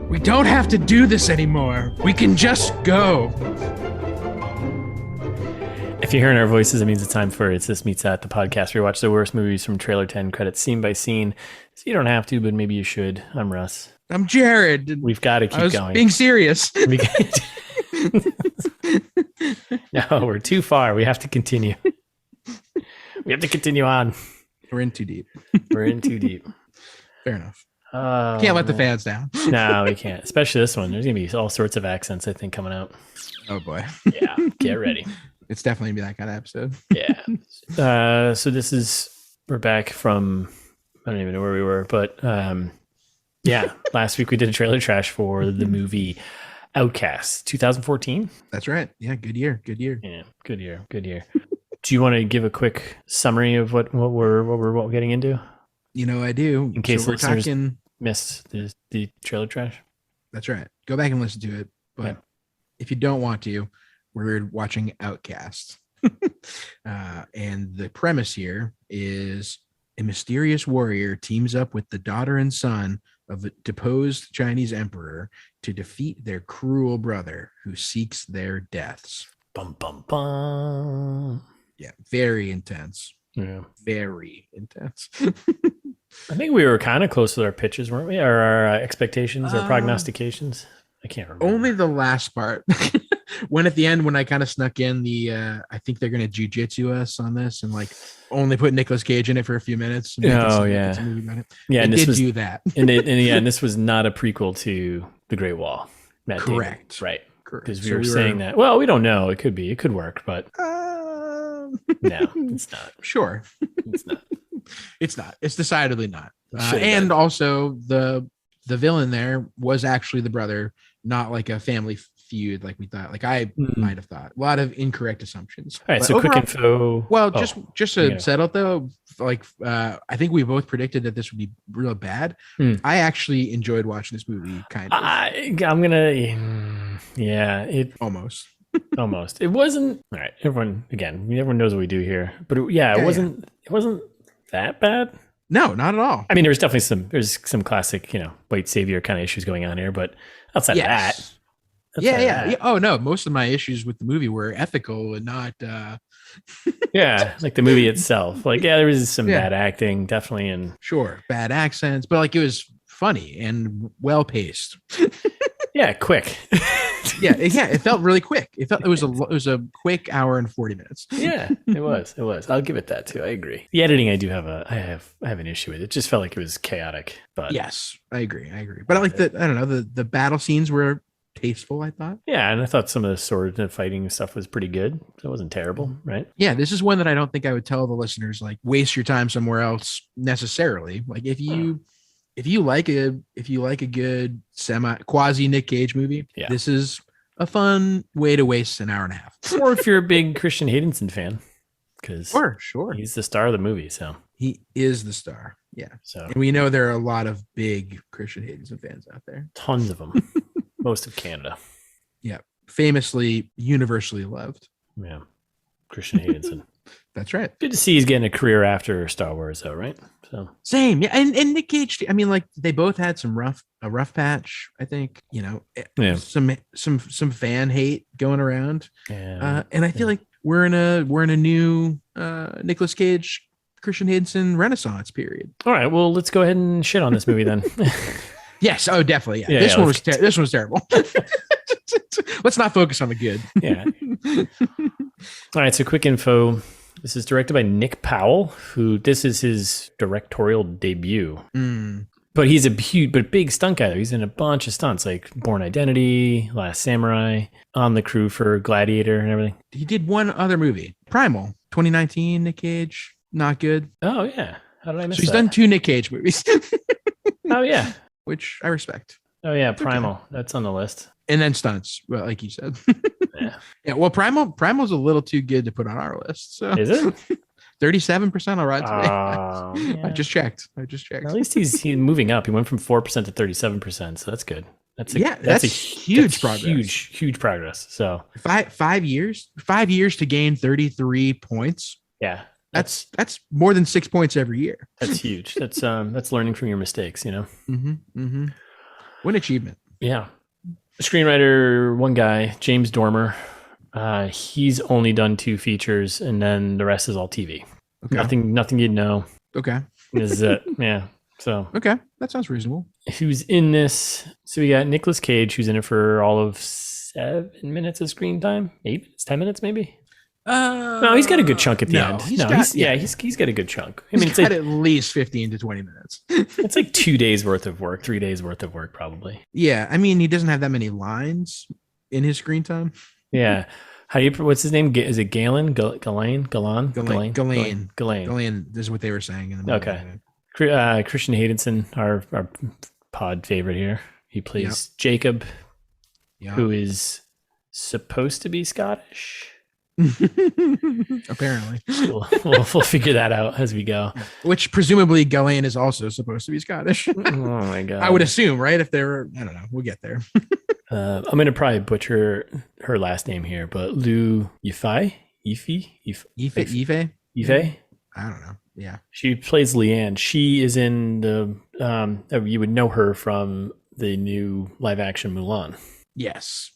We don't have to do this anymore. We can just go. If you're hearing our voices, it means it's time for It's This Meets That, the podcast where we watch the worst movies from trailer 10 credits scene by scene. So you don't have to, but maybe you should. I'm Russ. I'm Jared. We've got to keep going. Being serious. No, we're too far. We have to continue. We have to continue on. We're in too deep. We're in too deep. Fair enough. Oh, can't let the fans down. No, we can't. Especially this one. There's going to be all sorts of accents, I think, coming out. Oh, boy. Yeah, get ready. It's definitely going to be that kind of episode. Yeah. So we're back from, I don't even know where we were, but yeah, last week we did a trailer trash for the movie Outcast 2014. That's right. Yeah, good year. Yeah, good year. Do you want to give a quick summary of what we're getting into? You know, I do. In case listeners talking... missed the trailer trash. That's right. Go back and listen to it. But if you don't want to, we're watching Outcast. And the premise here is a mysterious warrior teams up with the daughter and son of a deposed Chinese emperor to defeat their cruel brother who seeks their deaths. Bum, bum, bum. Yeah, very intense. Yeah. Very intense. I think we were kind of close with our pitches, weren't we? Or our expectations or prognostications? I can't remember. Only the last part. When at the end, when I kind of snuck in I think they're going to jujitsu us on this and like only put Nicolas Cage in it for a few minutes. Oh, yeah. Yeah, and this do that. and this was not a prequel to The Great Wall. Correct. Right. Because we So were saying that. Well, we don't know. It could be. It could work, but no, it's not. Sure. It's not. It's not. It's decidedly not. And also the villain there was actually the brother, not like a family feud like we thought. Like I might have thought. A lot of incorrect assumptions. All right. So overall, quick info. Well, just to settle though, like I think we both predicted that this would be real bad. I actually enjoyed watching this movie. Kind of. I'm gonna. Yeah. It almost. Almost. It wasn't. All right. Everyone knows what we do here. But it wasn't. It wasn't that bad. No, not at all. I mean, there's definitely some classic, white savior kind of issues going on here, but outside of that. Yeah. Oh no, most of my issues with the movie were ethical and not. Yeah, like the movie itself. Like, there was some bad acting, definitely, and sure, bad accents, but like it was funny and well paced. Yeah, quick. Yeah, it felt really quick. It was a quick hour and 40 minutes. Yeah, it was. I'll give it that too. I agree. The editing, I have an issue with. It just felt like it was chaotic. But yes, I agree. But I like the battle scenes were tasteful, I thought. Yeah, and I thought some of the sword and fighting stuff was pretty good. So it wasn't terrible, right? Yeah, this is one that I don't think I would tell the listeners like waste your time somewhere else necessarily. Like if you like a good quasi Nick Cage movie, this is a fun way to waste an hour and a half. Or if you're a big Christian Haydenson fan, because sure, he's the star of the movie. So he is the star. Yeah. So and we know there are a lot of big Christian Haydenson fans out there. Tons of them. Most of Canada. Yeah. Famously, universally loved. Yeah. Christian Haydenson. That's right. Good to see he's getting a career after Star Wars, though, right? So same, yeah. And Nick Cage, I mean, like they both had a rough patch. I think some fan hate going around. Yeah. And I feel like we're in a new Nicolas Cage, Christian Haydenson renaissance period. All right, well, let's go ahead and shit on this movie then. Yes. Oh, definitely. Yeah. This one was terrible. Let's not focus on the good. Yeah. All right. So quick info. This is directed by Nick Powell, this is his directorial debut. But he's a big stunt guy. He's in a bunch of stunts like Born Identity, Last Samurai, on the crew for Gladiator and everything. He did one other movie, Primal, 2019, Nick Cage. Not good. Oh, yeah. How did I miss that? So he's done 2 Nick Cage movies. Oh, yeah. Which I respect. Oh, yeah. Primal. Okay. That's on the list. And then stunts, well, like you said. Yeah. Well, Primal's a little too good to put on our list. So. Is it? 37% all right today. Yeah. I just checked. At least he's moving up. He went from 4% to 37%, so that's good. That's a huge progress. Huge progress. So 5 years to gain 33 points. Yeah. That's more than 6 points every year. That's huge. That's learning from your mistakes, you know? What an achievement. Yeah. Screenwriter, one guy, James Dormer. He's only done 2 features, and then the rest is all TV. Okay. Nothing you'd know. Okay. This is it. Yeah. So. Okay. That sounds reasonable. Who's in this? So we got Nicolas Cage, who's in it for all of 7 minutes of screen time. 8 minutes, 10 minutes, maybe. No, he's got a good chunk at the end. He's got a good chunk. I mean, it's got at least 15 to 20 minutes. It's like 2 days worth of work, 3 days worth of work, probably. Yeah, I mean, he doesn't have that many lines in his screen time. Yeah. What's his name? Is it Galen? Galen? This is what they were saying in the movie. Okay. Christian Haydenson, our pod favorite here. He plays Jacob, who is supposed to be Scottish. Apparently. We'll figure that out as we go. Which presumably Ghislaine is also supposed to be Scottish. Oh my God. I would assume, right? If they were, I don't know. We'll get there. I'm going to probably butcher her last name here, but Liu Yifei? Yifei? I don't know. Yeah. She plays Leanne. She is in the, you would know her from the new live action Mulan. Yes.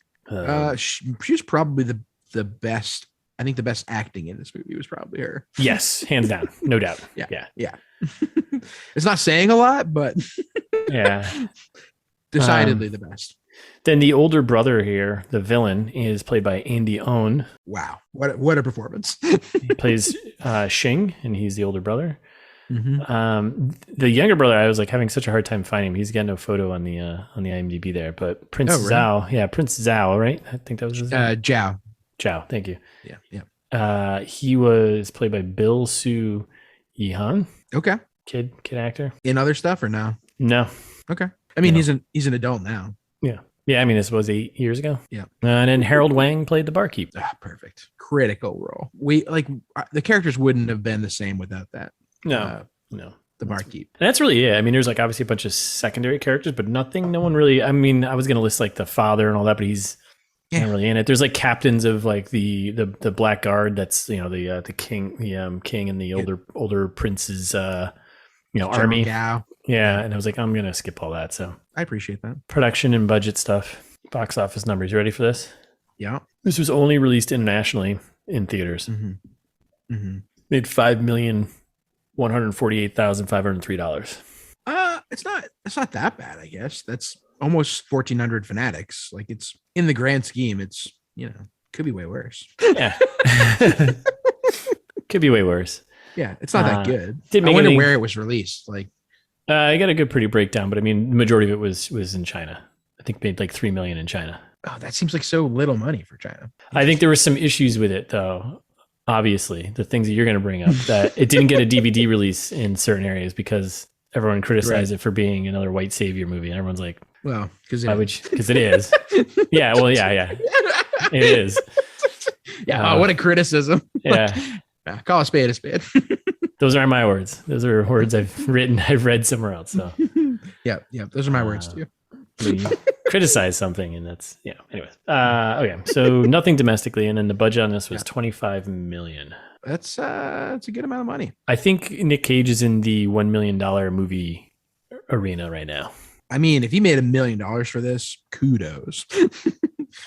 She's probably the best. I think the best acting in this movie was probably her. Yes, hands down, no doubt. Yeah. It's not saying a lot, but yeah, decidedly the best. Then the older brother here, the villain, is played by Andy Owen. Wow, what a performance! He plays Xing, and he's the older brother. The younger brother, I was like having such a hard time finding him. He's got no photo on the IMDb there, but Prince Zhao, Prince Zhao, right? I think that was his name. Zhao, thank you. Yeah. He was played by Bill Su Jiahang. Okay. Kid actor. In other stuff or no? No. Okay. I mean, he's an adult now. Yeah. I mean, this was 8 years ago. Yeah. And then Harold Wang played the barkeep. Perfect. Critical role. The characters wouldn't have been the same without that. No. The barkeep. And that's really it. I mean, there's like obviously a bunch of secondary characters, but no one really. I mean, I was going to list like the father and all that, but he's not really in it. There's like captains of like the Black Guard. That's the king and the older prince's army. Gao. Yeah, and I was like, I'm gonna skip all that. So I appreciate that. Production and budget stuff. Box office numbers. You ready for this? Yeah. This was only released internationally in theaters. Made $5,148,503. It's not that bad, I guess. That's almost 1,400 fanatics. Like, it's in the grand scheme, it's could be way worse. Yeah. Could be way worse. Yeah, it's not that good. I wonder where it was released. Like, I got a good pretty breakdown, but I mean, the majority of it was in China. I think made like $3 million in China. Oh, that seems like so little money for China. I think there were some issues with it, though. Obviously, the things that you're going to bring up, that it didn't get a DVD release in certain areas because everyone criticized it for being another white savior movie, and everyone's like, "Well, because it is." Yeah, well, yeah, it is. Yeah, what a criticism! Yeah, call a spade a spade. Those aren't my words. Those are words I've read somewhere else. So, yeah, those are my words too. We criticize something, and that's Anyways, okay. So nothing domestically, and then the budget on this was $25 million. That's a good amount of money. I think Nick Cage is in the $1 million movie arena right now. I mean, if he made $1 million for this, kudos.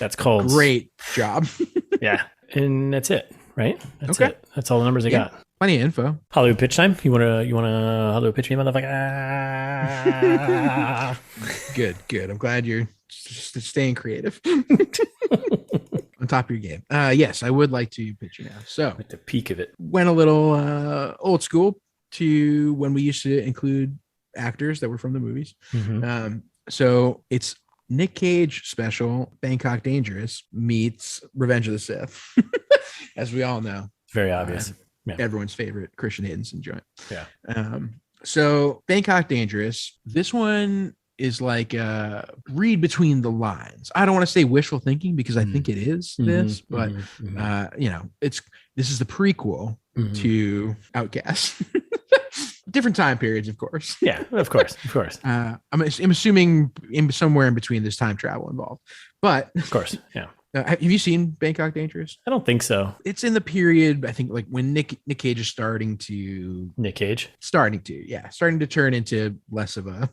That's called great job. Yeah, and that's it, right? That's it. That's all the numbers I got. Plenty of info. Hollywood pitch time. You wanna Hollywood pitch me, motherfucker? Good. I'm glad you're staying creative. On top of your game. Yes, I would like to pitch you now. So at the peak of it. Went a little old school to when we used to include actors that were from the movies. So it's Nick Cage special Bangkok Dangerous meets Revenge of the Sith. As we all know. Very obvious. Everyone's favorite Christian Haydenson joint. Yeah. So Bangkok Dangerous, this one is like read between the lines. I don't want to say wishful thinking because I think it is this, but this is the prequel to Outcast. Different time periods, of course. Yeah, of course. I'm assuming somewhere in between there's time travel involved, but of course, yeah. Have you seen Bangkok Dangerous? I don't think so. It's in the period, I think, like when Nick Cage is starting to turn into less of a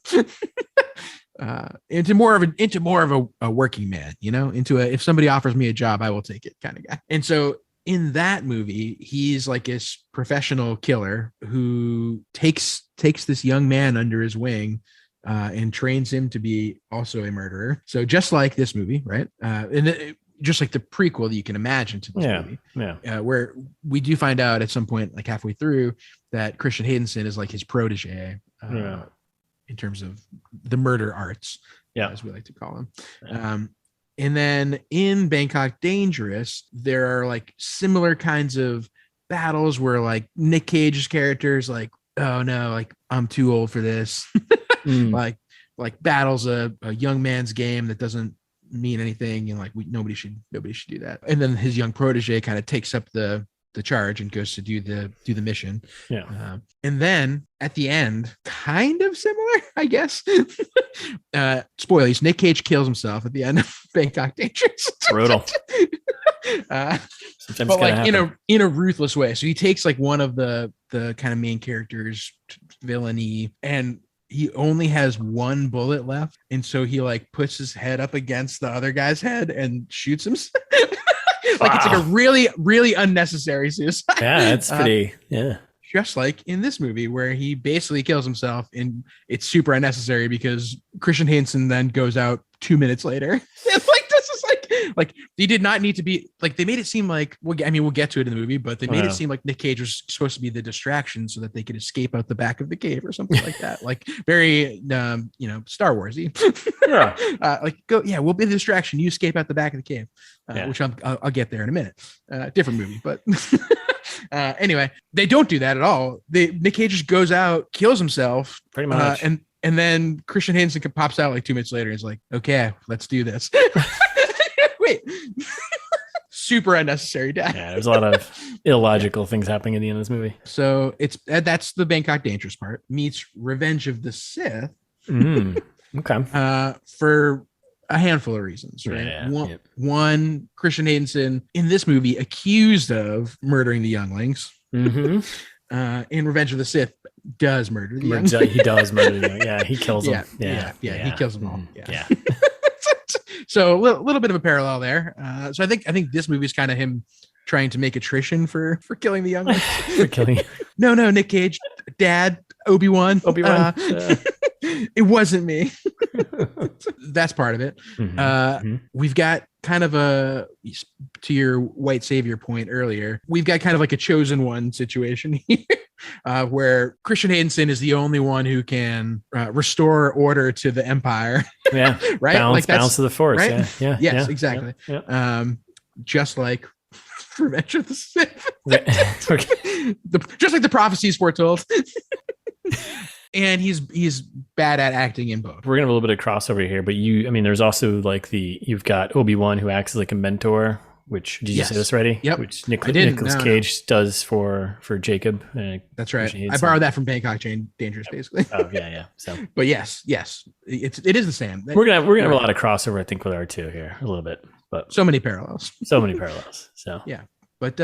into more of a working man, into if somebody offers me a job, I will take it kind of guy. And so in that movie, he's like this professional killer who takes this young man under his wing and trains him to be also a murderer. So just like this movie, right? Just like the prequel that you can imagine to this movie, where we do find out at some point, like halfway through, that Christian Haydenson is like his protege in terms of the murder arts, as we like to call them. And then in Bangkok Dangerous, there are like similar kinds of battles where like Nick Cage's character is like, oh no, like I'm too old for this. like battles a young man's game that doesn't mean anything, and like nobody should do that. And then his young protege kind of takes up the charge and goes to do the mission. And then at the end, kind of similar, I guess. Spoilers: Nick Cage kills himself at the end of Bangkok Dangerous. Brutal. But like in a ruthless way. So he takes like one of the kind of main characters' villainy, and he only has one bullet left, and so he like puts his head up against the other guy's head and shoots himself. Like it's like a really, really unnecessary suicide. Yeah, that's pretty. Just like in this movie where he basically kills himself, and it's super unnecessary because Christian Haydenson then goes out 2 minutes later. And like this is like he did not need to be like, they made it seem like, we'll get to it in the movie, but they made it seem like Nick Cage was supposed to be the distraction so that they could escape out the back of the cave or something like that. Like very Star Warsy. We'll be the distraction, you escape out the back of the cave, which I'll get there in a minute. Different movie, but anyway, they don't do that at all. Nick Cage just goes out, kills himself pretty much, and then Christian Haydenson pops out like 2 minutes later and is like, okay, let's do this. Wait. Super unnecessary death. Yeah, there's a lot of illogical things happening at the end of this movie. So that's the Bangkok Dangerous part meets Revenge of the Sith. Okay. For a handful of reasons, right? One, Christian Haydenson in this movie accused of murdering the younglings. Mm-hmm. In Revenge of the Sith does murder the younglings. He does murder the younglings. Yeah, he kills them. He kills them all. Yeah. So a little bit of a parallel there. So I think this movie is kind of him trying to make attrition for killing the younglings. For killing. No, Nick Cage, Dad, Obi-Wan. It wasn't me. That's part of it. We've got kind of to your white savior point earlier, we've got kind of like a chosen one situation here, where Christian Haydenson is the only one who can restore order to the Empire. Yeah. Right. Balance of the Force. Right? Yeah. Yes, exactly. Yeah. Just like Revenge of the Sith. Just like the prophecies foretold. And he's bad at acting in both. We're gonna have a little bit of crossover here, but there's also like you've got Obi-Wan who acts as like a mentor, which did you say this already? Yep. Which Nicolas Cage does for Jacob. That's right. I borrowed that from Bangkok Dangerous, basically. Oh yeah. So, but yes, it is the same. We're gonna have a lot of crossover, I think, with R2 here a little bit, but so many parallels. So yeah. But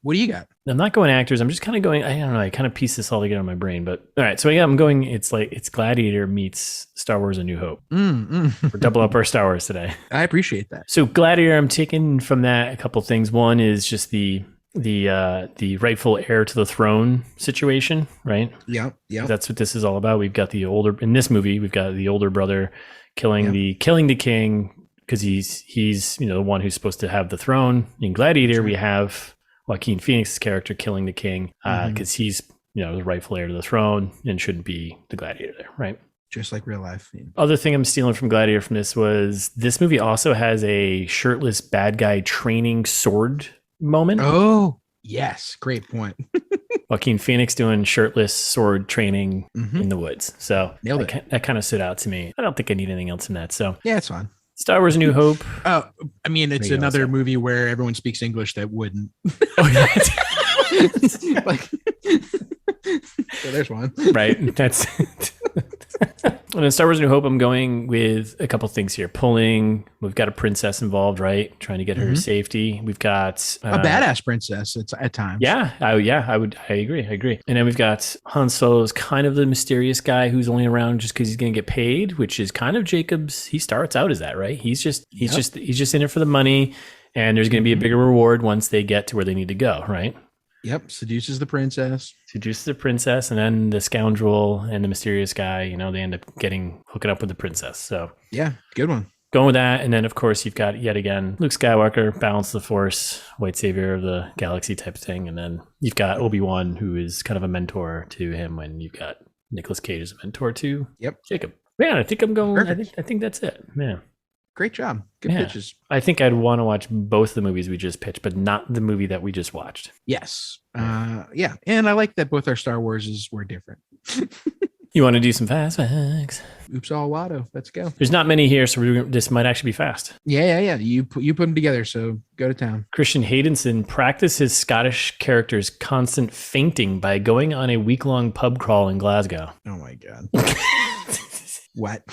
what do you got? I'm not going actors. I'm just kind of going, I don't know. I kind of piece this all together in my brain. But all right. So yeah, I'm going, it's Gladiator meets Star Wars A New Hope. We're double up our Star Wars today. I appreciate that. So Gladiator, I'm taking from that a couple things. One is just the rightful heir to the throne situation, right? Yeah. That's what this is all about. In this movie, we've got the older brother killing the king, because he's the one who's supposed to have the throne. In Gladiator, we have Joaquin Phoenix's character killing the king because he's the rightful heir to the throne and shouldn't be the gladiator there, right? Just like real life. Yeah. Other thing I'm stealing from Gladiator from this was this movie also has a shirtless bad guy training sword moment. Oh, yes. Great point. Joaquin Phoenix doing shirtless sword training in the woods. So that kind of stood out to me. I don't think I need anything else in that. So yeah, it's fine. Star Wars: A New Hope. Oh, it's another movie where everyone speaks English that wouldn't. Oh, yeah. So there's one. Right. That's And in Star Wars New Hope, I'm going with a couple things here. We've got a princess involved, right? Trying to get her to safety. We've got a badass princess at times. Yeah, I agree. And then we've got Han Solo's kind of the mysterious guy who's only around just because he's going to get paid, which is kind of Jacob's. He starts out as that, right? He's just in it for the money, and there's going to be a bigger reward once they get to where they need to go, right? Yep, seduces the princess, and then the scoundrel and the mysterious guy, they end up hooking up with the princess. So yeah, good one. Going with that, and then of course you've got yet again Luke Skywalker, balance of the Force, white savior of the galaxy type of thing, and then you've got Obi-Wan, who is kind of a mentor to him, when you've got Nicolas Cage as a mentor to Jacob. Yeah, I think I'm going. I think that's it. Yeah. Great job. Good pitches. I think I'd want to watch both the movies we just pitched, but not the movie that we just watched. Yes. Yeah. And I like that both our Star Warses were different. You want to do some fast facts? Oops, all Watto. Let's go. There's not many here, so this might actually be fast. Yeah. You put them together, so go to town. Christian Haydenson practiced his Scottish character's constant fainting by going on a week-long pub crawl in Glasgow. Oh my God. What?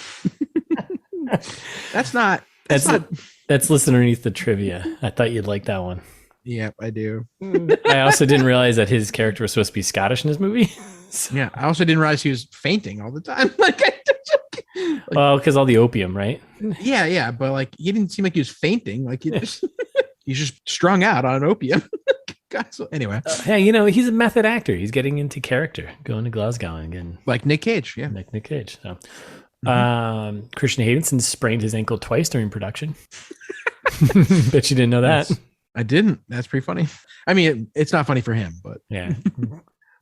That's listed underneath the trivia. I thought you'd like that one. Yep, I do. I also didn't realize that his character was supposed to be Scottish in this movie. So. Yeah, I also didn't realize he was fainting all the time. Well, because all the opium, right? Yeah, but he didn't seem like he was fainting. He's just strung out on opium. God, so anyway, hey, he's a method actor. He's getting into character, going to Glasgow and getting like Nick Cage. Yeah, like Nick Cage. So. Christian Haydenson sprained his ankle twice during production. Bet you didn't know that. I didn't. That's pretty funny. I mean, it's not funny for him, but yeah.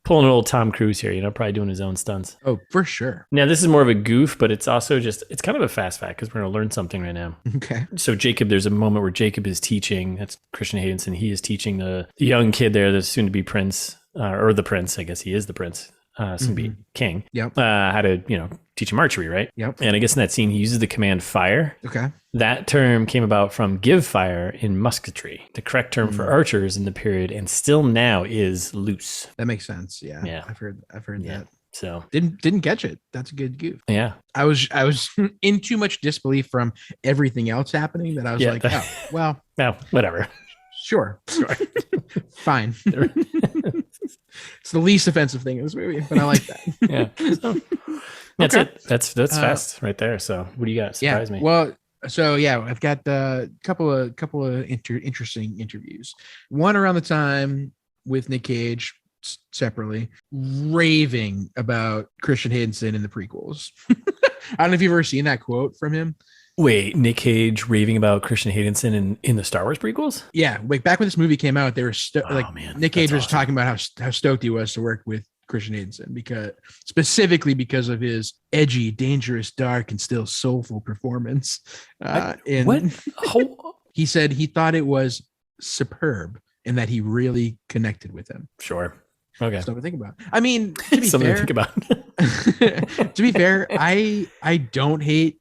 Pulling an old Tom Cruise here, probably doing his own stunts. Oh, for sure. Now, this is more of a goof, but it's also it's kind of a fast fact because we're going to learn something right now. Okay. So Jacob, there's a moment where Jacob is teaching, that's Christian Haydenson, he is teaching the young kid there, the soon to be prince, or the prince, I guess he is the prince. Soon be king. Yep. How to, teach him archery, right? Yep. And I guess in that scene, he uses the command fire. Okay. That term came about from give fire in musketry. The correct term for archers in the period, and still now, is loose. That makes sense. Yeah. Yeah. I've heard that. So didn't catch it. That's a good goof. Yeah. I was in too much disbelief from everything else happening that I was like, oh, well. No, whatever. Sure. Fine. It's the least offensive thing in this movie, but I like that. Yeah. So, that's it. That's fast right there. So what do you got? Surprise me. Well, so yeah, I've got a couple of interesting interviews. One around the time with Nick Cage separately, raving about Christian Haydenson in the prequels. I don't know if you've ever seen that quote from him. Wait, Nick Cage raving about Christian Haydenson in the Star Wars prequels? Yeah, like back when this movie came out, they were Nick Cage was talking about how stoked he was to work with Christian Haydenson specifically because of his edgy, dangerous, dark, and still soulful performance. He said he thought it was superb and that he really connected with him. Sure. Okay. Something to think about. I mean, to be something fair, to think about. To be fair, I don't hate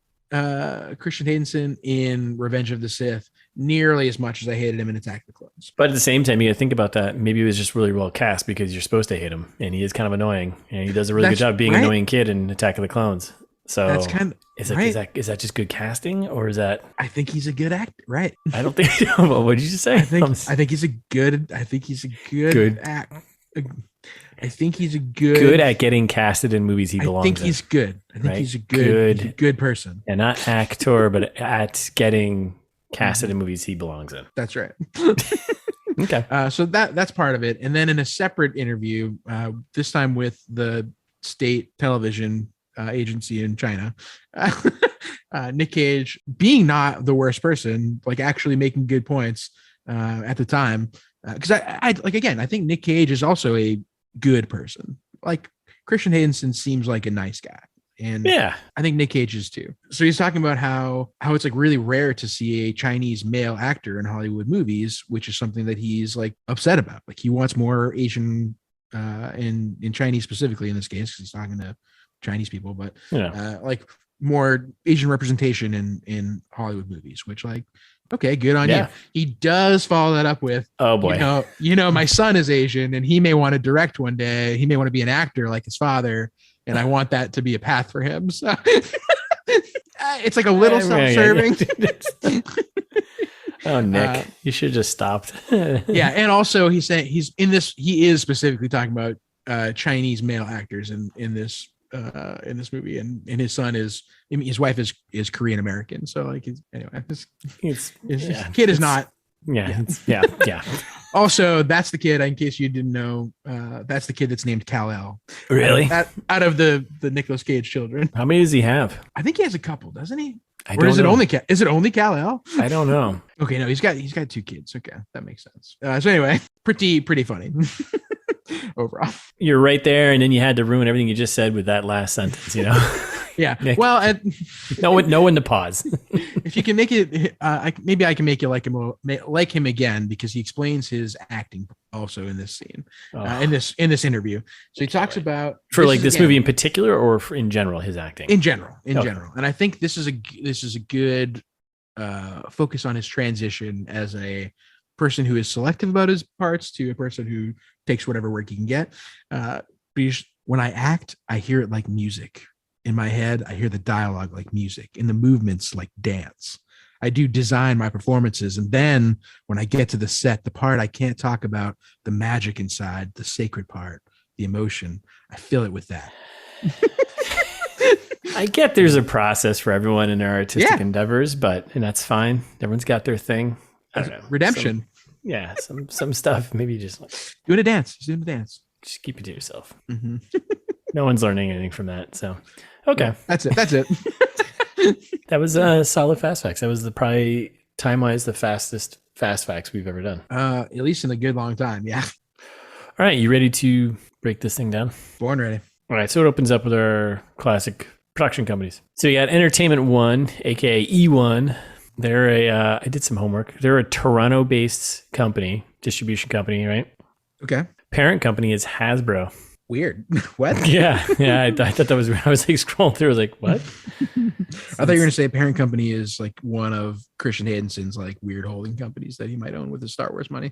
Christian Haydenson in Revenge of the Sith nearly as much as I hated him in Attack of the Clones. But at the same time, you gotta think about that. Maybe it was just really well cast because you're supposed to hate him, and he is kind of annoying, and he does a really good job being an annoying kid in Attack of the Clones. So that's kind of is that just good casting, or is that? I think he's a good actor, right? I don't think. What did you just say? I think he's a good actor. I think he's a good at getting casted in movies he belongs in. I think he's good. I think he's a good person. And not actor, but at getting casted in movies he belongs in. That's right. Okay. So that's part of it. And then in a separate interview, this time with the state television agency in China, Nick Cage, being not the worst person, actually making good points at the time. Because I think Nick Cage is also a good person. Christian Haydenson seems like a nice guy. And yeah, I think Nick Cage is too. So he's talking about how it's really rare to see a Chinese male actor in Hollywood movies, which is something that he's upset about. He wants more Asian in Chinese specifically in this case, because he's talking to Chinese people, but more Asian representation in Hollywood movies, which okay, good on you. He does follow that up with, oh boy, my son is Asian and he may want to direct one day. He may want to be an actor like his father. and I want that to be a path for him. So it's like a little self-serving. Oh, Nick, you should have just stopped. Yeah, and also he's saying he is specifically talking about Chinese male actors in this movie, and his son his wife is Korean American. So like his kid is not. Yeah. Also, that's the kid. In case you didn't know, that's the kid that's named Kal-El. Really? Out of the Nicolas Cage children. How many does he have? I think he has a couple, doesn't he? Or is it only Kal-El? I don't know. Okay, no, he's got 2 kids. Okay, that makes sense. So anyway, pretty funny overall. You're right there, and then you had to ruin everything you just said with that last sentence. Yeah. Nick, well, no one to pause. If you can make it, maybe I can make you like him again, because he explains his acting also in this scene, in this interview. So he talks about this movie in particular, or in general, his acting in general. And I think this is a good focus on his transition as a person who is selective about his parts to a person who takes whatever work he can get. When I act, I hear it like music. In my head, I hear the dialogue like music, and the movements like dance. I do design my performances, and then when I get to the set, the part I can't talk about, the magic inside, the sacred part, the emotion, I fill it with that. I get there's a process for everyone in their artistic endeavors, and that's fine. Everyone's got their thing. I don't know. Redemption. Some stuff. Maybe just doing a dance. Just keep it to yourself. Mm-hmm. No one's learning anything from that. So, okay. That's it. That was solid fast facts. That was probably time-wise the fastest fast facts we've ever done. At least in a good long time. Yeah. All right. You ready to break this thing down? Born ready. All right. So it opens up with our classic production companies. So you got Entertainment One, aka E1. They're I did some homework. They're a Toronto-based company, distribution company, right? Okay. Parent company is Hasbro. Weird. What? Yeah. I thought that was. I was like scrolling through. I was like, what? I thought you were going to say parent company is like one of Christian Haydensen's like weird holding companies that he might own with his Star Wars money.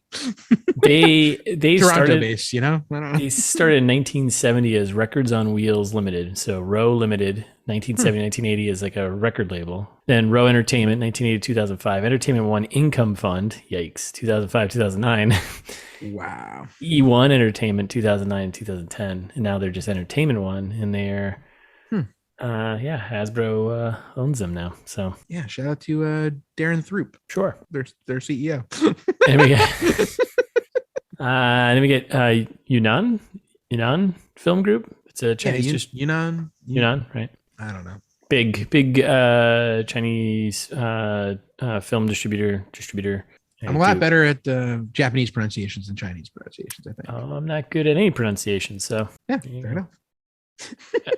They Toronto started based, I don't know. They started in 1970 as Records on Wheels Limited. So Row Limited, 1970, 1980 is like a record label. Then Row Entertainment, 1980 2005. Entertainment One Income Fund, yikes, 2005, 2009. Wow. E1 Entertainment, 2009, 2010. And now they're just Entertainment One, and they're Hasbro owns them now. So yeah, shout out to Darren Throop. Sure, their CEO. And we get Yunnan Film Group. It's a Chinese Yunnan, right? I don't know. Big Chinese film distributor. I'm a lot better at Japanese pronunciations than Chinese pronunciations, I think. Oh, I'm not good at any pronunciation, so yeah, fair enough.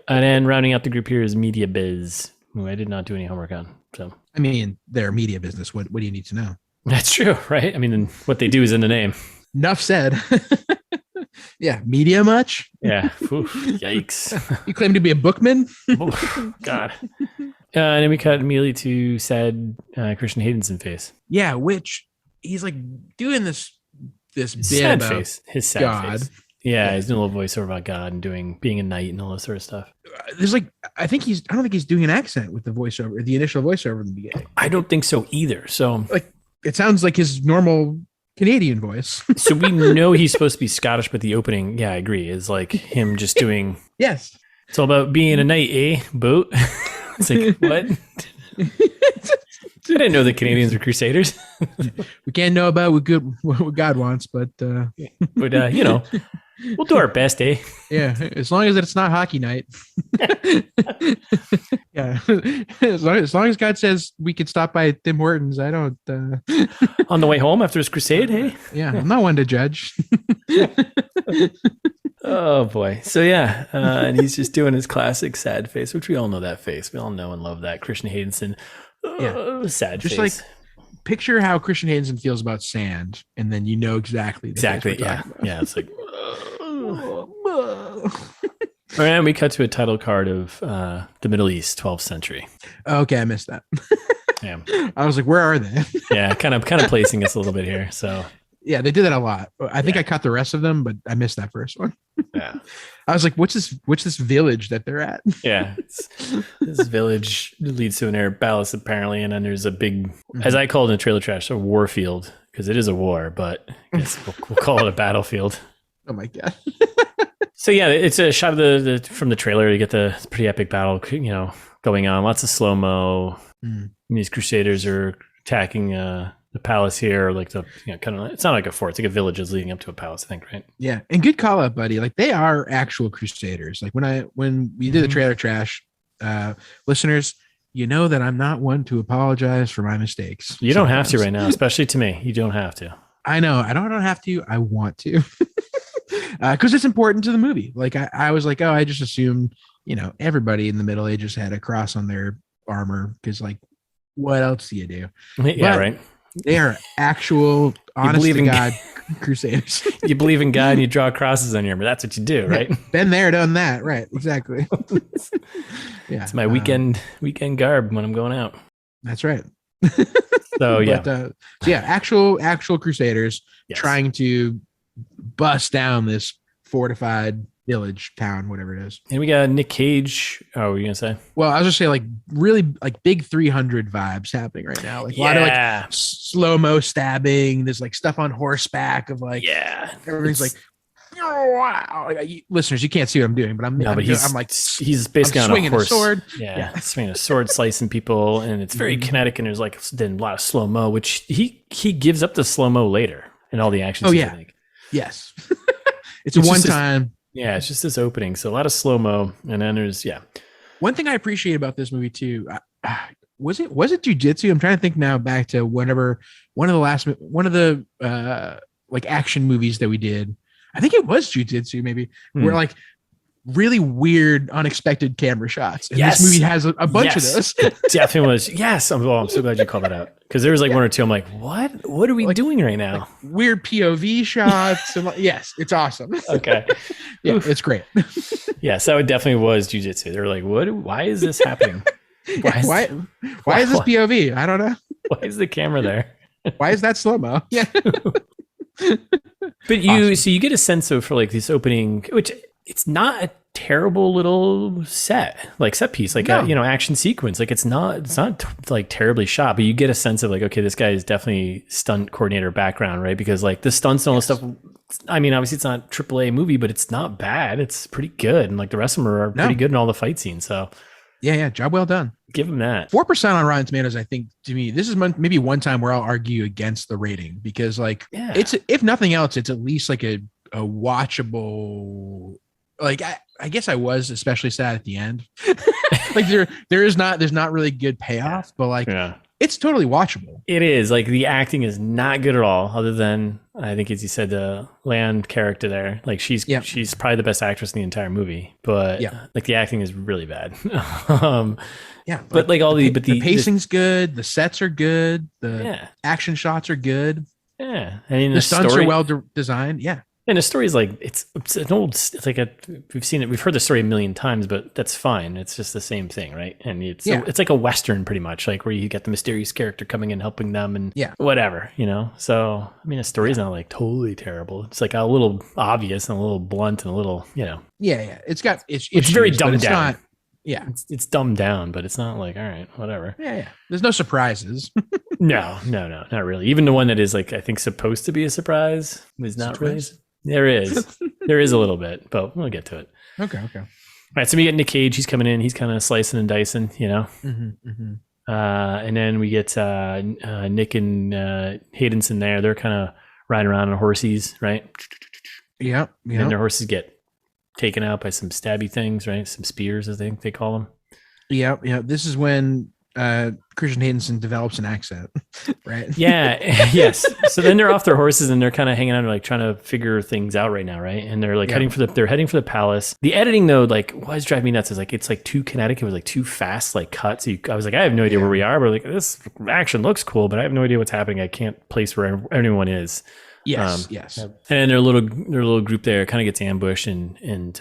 And then rounding out the group here is Media Biz, who I did not do any homework on. So I mean, they're a media business. What do you need to know? That's true, right? I mean, what they do is in the name. Enough said. Yeah, media much? Yeah. Oof, yikes. You claim to be a bookman? Oh, God. And then we cut immediately to sad Christian Haydensen face. Yeah, which he's like doing this bit sad about face. His sad God. face. Yeah, he's doing a little voiceover about God and being a knight and all this sort of stuff. There's like, I don't think he's doing an accent with the voiceover, the initial voiceover in the beginning. I don't think so either. So like, it sounds like his normal Canadian voice. So we know he's supposed to be Scottish, but the opening, yeah, I agree, is like him just doing. Yes. It's all about being a knight, eh? Boat. It's like, what? I didn't know the Canadians were crusaders. We can't know about what God wants, but you know, we'll do our best, eh? Yeah, as long as it's not hockey night. Yeah, as long as God says we could stop by Tim Hortons, I don't. On the way home after his crusade, hey? Yeah, I'm not one to judge. Oh boy. So yeah, and he's just doing his classic sad face, which we all know that face. We all know and love that Christian Haydensen. Sad just face. Like picture how Christian Haydensen feels about sand, and then you know exactly. Yeah. Yeah. It's like. And we cut to a title card of the Middle East, 12th century. Okay, I missed that. Yeah. I was like, where are they? Yeah, kind of placing us a little bit here. So Yeah, they did that a lot. I think I caught the rest of them, but I missed that first one. Yeah. I was like, what's this village that they're at? Yeah. This village leads to an air palace, apparently. And then there's a big, as I call it in the trailer trash, a war field, because it is a war, but I guess we'll call it a battlefield. Oh my God. So yeah, it's a shot of the from the trailer. You get the pretty epic battle, going on. Lots of slow-mo. These crusaders are attacking the palace here, like kind of. It's not like a fort; it's like a village is leading up to a palace, I think, right? Yeah, and good call out, buddy. Like they are actual crusaders. Like when we did the trailer trash, listeners, you know that I'm not one to apologize for my mistakes. You don't have to right now, especially to me. You don't have to. I know. I don't have to. I want to. Because it's important to the movie. Like I was like, oh, I just assumed, everybody in the Middle Ages had a cross on their armor because, like, what else do you do? Yeah, but right. They are actual, honest to God crusaders. You believe in God and you draw crosses on your armor. That's what you do, right? Been there, done that. Right. Exactly. Yeah. It's my weekend garb when I'm going out. That's right. So yeah. But, actual crusaders trying to bust down this fortified village, town, whatever it is. And we got Nick Cage. Oh, were you gonna say? Well, I was just saying, like, really, like, big 300 vibes happening right now. Like a lot of like slow-mo stabbing. There's like stuff on horseback of like, everybody's like, oh, wow. Like, listeners, you can't see what I'm doing, but he's basically on swinging a horse. A sword. Yeah, swinging a sword, slicing people, and it's very kinetic. And there's like then a lot of slow-mo, which he gives up the slow-mo later in all the action scenes, I think. Yes. It's a one time. Yeah, it's just this opening. So a lot of slow-mo. And then there's, One thing I appreciate about this movie too, was it jujitsu? I'm trying to think now back to one of the like action movies that we did. I think it was jujitsu maybe, where like really weird, unexpected camera shots. And this movie has a bunch of those. It definitely was. Yes. I'm so glad you called that out. Because there was like one or two. I'm like, what are we doing right now? Like weird POV shots. And yes, it's awesome. Okay. Yeah, it's great. Yes, that definitely was jujitsu. They're like, why is this happening? Why is this POV? I don't know. Why is the camera there? Why is that slow-mo? Yeah. But you get a sense of, for like this opening, which it's not a terrible little set piece, like action sequence. Like it's not like terribly shot, but you get a sense of like, okay, this guy is definitely stunt coordinator background, right? Because like the stunts and all this stuff, I mean, obviously it's not a AAA movie, but it's not bad. It's pretty good. And like the rest of them are pretty good in all the fight scenes. So yeah. Job well done. Give him that. 4% on Rotten Tomatoes. I think to me, this is maybe one time where I'll argue against the rating because like it's, if nothing else, it's at least like a watchable. Like I guess I was especially sad at the end. Like there's not really good payoff, but like it's totally watchable. It is. Like the acting is not good at all, other than I think, as you said, the Land character there. Like she's probably the best actress in the entire movie, but like the acting is really bad. But like all the pacing's good, the sets are good, the action shots are good. Yeah, I mean the stunts are well designed. Yeah. And the story is like it's we've heard the story a million times, but that's fine. It's just the same thing, right? And it's like a Western pretty much, like where you get the mysterious character coming and helping them and whatever, So I mean, the story's not like totally terrible. It's like a little obvious and a little blunt and a little, Yeah. It's very dumbed down. It's dumbed down, but it's not like, all right, whatever. Yeah. There's no surprises. No, not really. Even the one that is like, I think supposed to be a surprise is not really. There is a little bit, but we'll get to it. Okay. All right. So we get Nick Cage. He's coming in. He's kind of slicing and dicing, and then we get Nick and Haydenson there. They're kind of riding around on horses, right? Yeah. And their horses get taken out by some stabby things, right? Some spears, I think they call them. Yeah. This is when Christian Haydenson develops an accent, right? Yeah. Yes. So then they're off their horses and they're kind of hanging out, like trying to figure things out right now, right? And they're like heading for the palace. The editing though, like, what is driving me nuts is like it's like too kinetic. It was like too fast, like cuts. I was like, I have no idea where we are, but like this action looks cool, but I have no idea what's happening. I can't place where anyone is. Yes. And then their little group there kind of gets ambushed and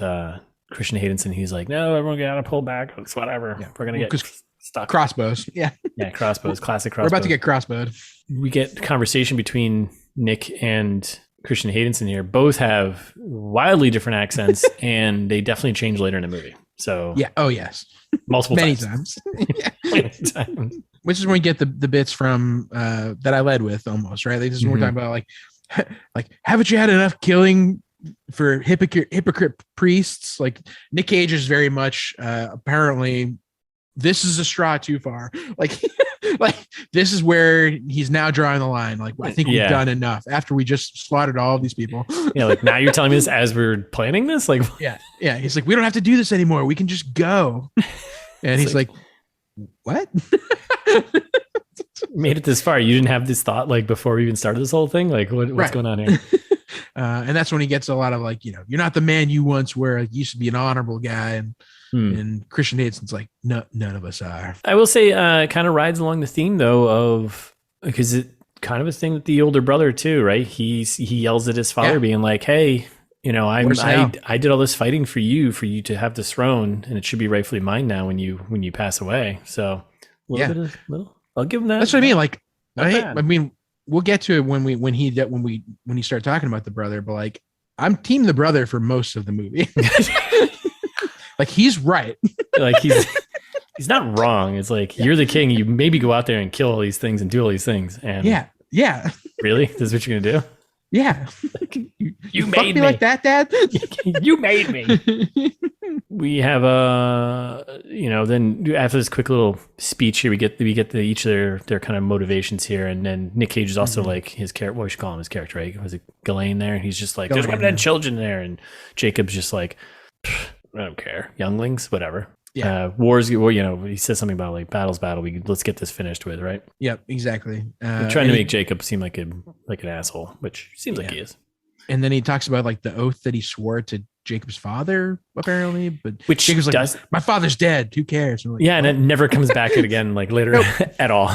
Christian Haydenson, he's like, no, everyone gotta pull back. It's whatever. Yeah. We're gonna get stuck. Crossbows. Yeah, crossbows. Classic crossbows. We're about to get crossbowed. We get conversation between Nick and Christian Haydenson here both have wildly different accents, and they definitely change later in the movie. So yeah, oh yes, multiple many times. Many times. Which is when we get the bits from that I led with almost, right? Like, this is when we're talking about like haven't you had enough killing for hypocrite priests? Like Nick Cage is very much apparently this is a straw too far. Like like this is where he's now drawing the line. Like I think we've done enough after we just slaughtered all of these people. Yeah, like now you're telling me this as we're planning this? Like yeah. He's like, we don't have to do this anymore. We can just go. And he's like what? Made it this far. You didn't have this thought like before we even started this whole thing? Like what's going on here? And that's when he gets a lot of like, you're not the man you once were. Like, you used to be an honorable guy. And Christian Hayden's like, no, none of us are. I will say it kind of rides along the theme though of, because it kind of a thing with the older brother too, right? He yells at his father being like, hey, I did all this fighting for you to have this throne, and it should be rightfully mine now when you pass away. So I'll give him that. That's what I mean. Like, I mean, we'll get to it when we start talking about the brother, but like, I'm team the brother for most of the movie. Like, he's right. Like he's not wrong. It's like, you're the king. You maybe go out there and kill all these things and do all these things. And yeah. Really? This is what you're gonna do? Yeah. You made me like that, Dad. You made me. We have then after this quick little speech here, we get each of their kind of motivations here, and then Nick Cage is also like his character. What we should call him his character, right? Was it Ghislaine there? And he's just like, there's women and children there, and Jacob's just like, I don't care, younglings, whatever. Yeah, wars. Well, he says something about like battle. Let's get this finished with, right? Yep, exactly. They're trying to make Jacob seem like an asshole, which seems like he is. And then he talks about like the oath that he swore to Jacob's father, apparently, but which Jacob's like, my father's dead. Who cares? Like, and it never comes back again, like later at all.